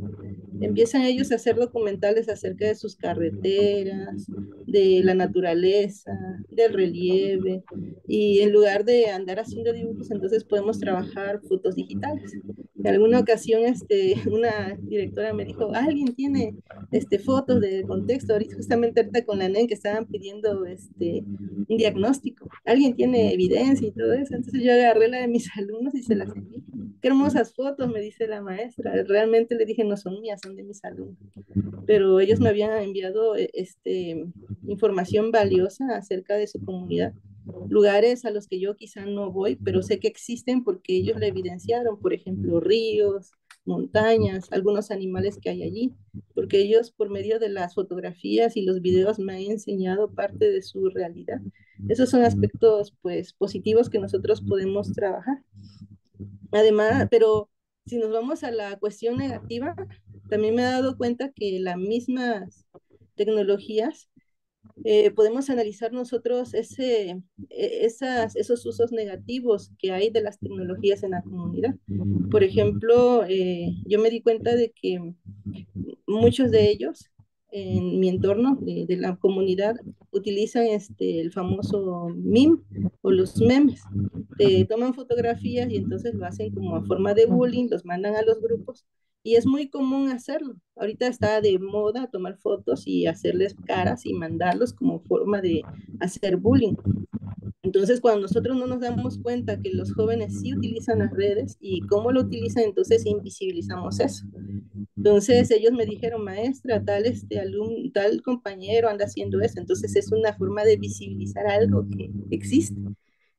empiezan ellos a hacer documentales acerca de sus carreteras, de la naturaleza, del relieve, y en lugar de andar haciendo dibujos, entonces podemos trabajar fotos digitales. En alguna ocasión, una directora me dijo, alguien tiene fotos de contexto, ahorita justamente ahorita con la NEN que estaban pidiendo un diagnóstico, alguien tiene evidencia y todo eso, entonces yo agarré la de mis alumnos y se las envié. Qué hermosas fotos, me dice la maestra. Realmente le dije, no son mías, son de mis alumnos. Pero ellos me habían enviado información valiosa acerca de su comunidad. Lugares a los que yo quizá no voy, pero sé que existen porque ellos lo evidenciaron. Por ejemplo, ríos, montañas, algunos animales que hay allí. Porque ellos, por medio de las fotografías y los videos, me han enseñado parte de su realidad. Esos son aspectos, pues, positivos que nosotros podemos trabajar. Además, pero si nos vamos a la cuestión negativa, también me he dado cuenta que las mismas tecnologías podemos analizar nosotros esos usos negativos que hay de las tecnologías en la comunidad. Por ejemplo, yo me di cuenta de que muchos de ellos en mi entorno de la comunidad utilizan el famoso meme o los memes. Toman fotografías y entonces lo hacen como a forma de bullying, los mandan a los grupos y es muy común hacerlo. Ahorita está de moda tomar fotos y hacerles caras y mandarlos como forma de hacer bullying. Entonces, cuando nosotros no nos damos cuenta que los jóvenes sí utilizan las redes y cómo lo utilizan, entonces invisibilizamos eso. Entonces ellos me dijeron, maestra, tal alumno, tal compañero anda haciendo eso. Entonces es una forma de visibilizar algo que existe,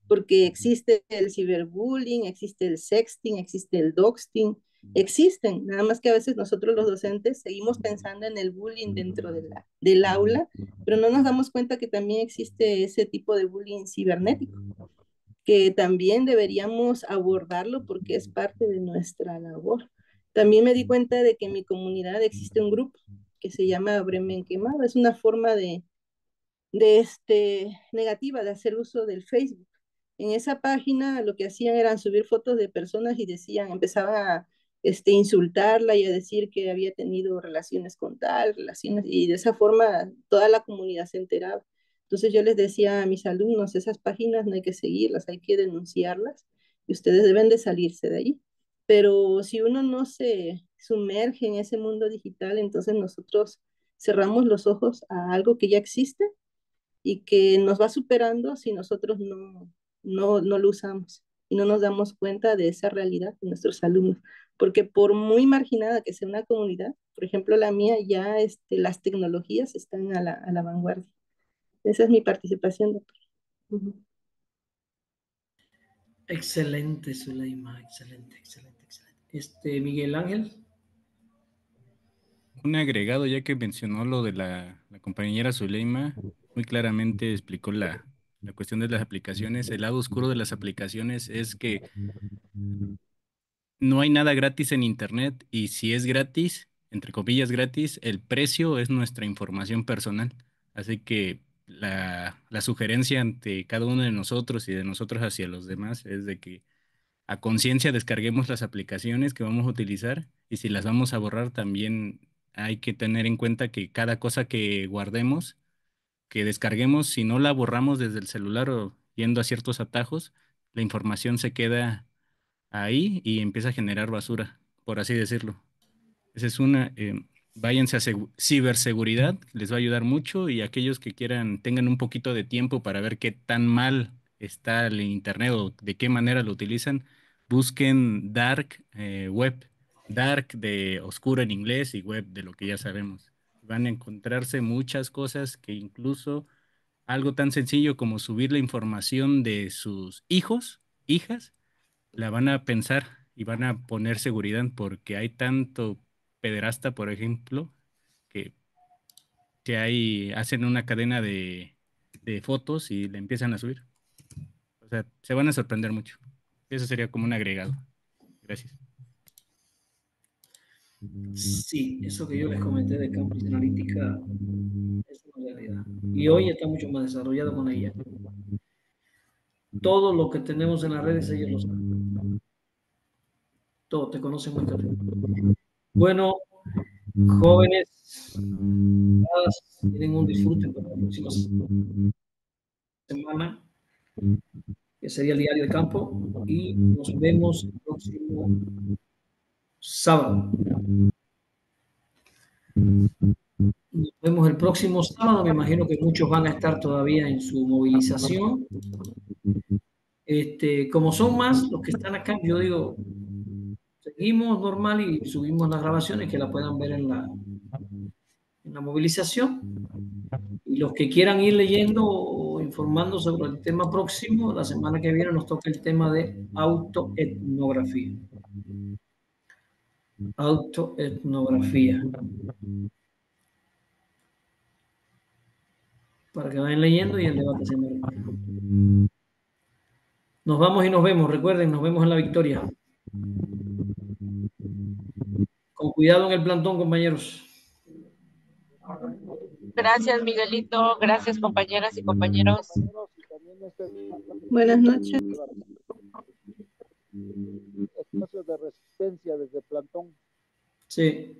porque existe el ciberbullying, existe el sexting, existe el doxting, existen, nada más que a veces nosotros los docentes seguimos pensando en el bullying dentro del aula, pero no nos damos cuenta que también existe ese tipo de bullying cibernético, que también deberíamos abordarlo porque es parte de nuestra labor. También me di cuenta de que en mi comunidad existe un grupo que se llama Bremen Quemado, es una forma negativa de hacer uso del Facebook. En esa página lo que hacían eran subir fotos de personas y decían, empezaban a insultarla y a decir que había tenido relaciones con tal, relaciones, y de esa forma toda la comunidad se enteraba. Entonces yo les decía a mis alumnos, esas páginas no hay que seguirlas, hay que denunciarlas y ustedes deben de salirse de ahí. Pero si uno no se sumerge en ese mundo digital, entonces nosotros cerramos los ojos a algo que ya existe y que nos va superando si nosotros no lo usamos y no nos damos cuenta de esa realidad de nuestros alumnos. Porque por muy marginada que sea una comunidad, por ejemplo la mía, ya las tecnologías están a la vanguardia. Esa es mi participación, doctor. Uh-huh. Excelente, Zuleima, excelente, excelente, excelente. Miguel Ángel. Un agregado, ya que mencionó lo de la compañera Zuleima, muy claramente explicó la cuestión de las aplicaciones. El lado oscuro de las aplicaciones es que no hay nada gratis en Internet y si es gratis, entre comillas gratis, el precio es nuestra información personal. Así que la sugerencia ante cada uno de nosotros y de nosotros hacia los demás es de que a conciencia descarguemos las aplicaciones que vamos a utilizar y si las vamos a borrar también hay que tener en cuenta que cada cosa que guardemos, que descarguemos, si no la borramos desde el celular o yendo a ciertos atajos, la información se queda ahí y empieza a generar basura, por así decirlo. Esa es una, váyanse a ciberseguridad, les va a ayudar mucho y aquellos que quieran, tengan un poquito de tiempo para ver qué tan mal está el internet o de qué manera lo utilizan, busquen dark web, dark de oscuro en inglés y web de lo que ya sabemos. Van a encontrarse muchas cosas que incluso algo tan sencillo como subir la información de sus hijos, hijas, la van a pensar y van a poner seguridad porque hay tanto pederasta, por ejemplo, que, hacen una cadena de fotos y le empiezan a subir. O sea, se van a sorprender mucho. Eso sería como un agregado. Gracias. Sí, eso que yo les comenté de Cambridge Analytica es una realidad. Y hoy está mucho más desarrollado con ella. Todo lo que tenemos en las redes, ellos lo saben. Todo, te conocen muy bien. Bueno, jóvenes, tienen un disfrute para la próxima semana, que sería el diario de campo, y nos vemos el próximo sábado. Nos vemos el próximo sábado. Me imagino que muchos van a estar todavía en su movilización. Como son más los que están acá, yo digo, seguimos normal y subimos las grabaciones que la puedan ver en la movilización. Y los que quieran ir leyendo o informando sobre el tema próximo, la semana que viene nos toca el tema de autoetnografía. Autoetnografía. Para que vayan leyendo y el debate se mueve. Nos vamos y nos vemos. Recuerden, nos vemos en la victoria. Con cuidado en el plantón, compañeros. Gracias, Miguelito. Gracias, compañeras y compañeros. Buenas noches. Espacios de resistencia desde plantón. Sí.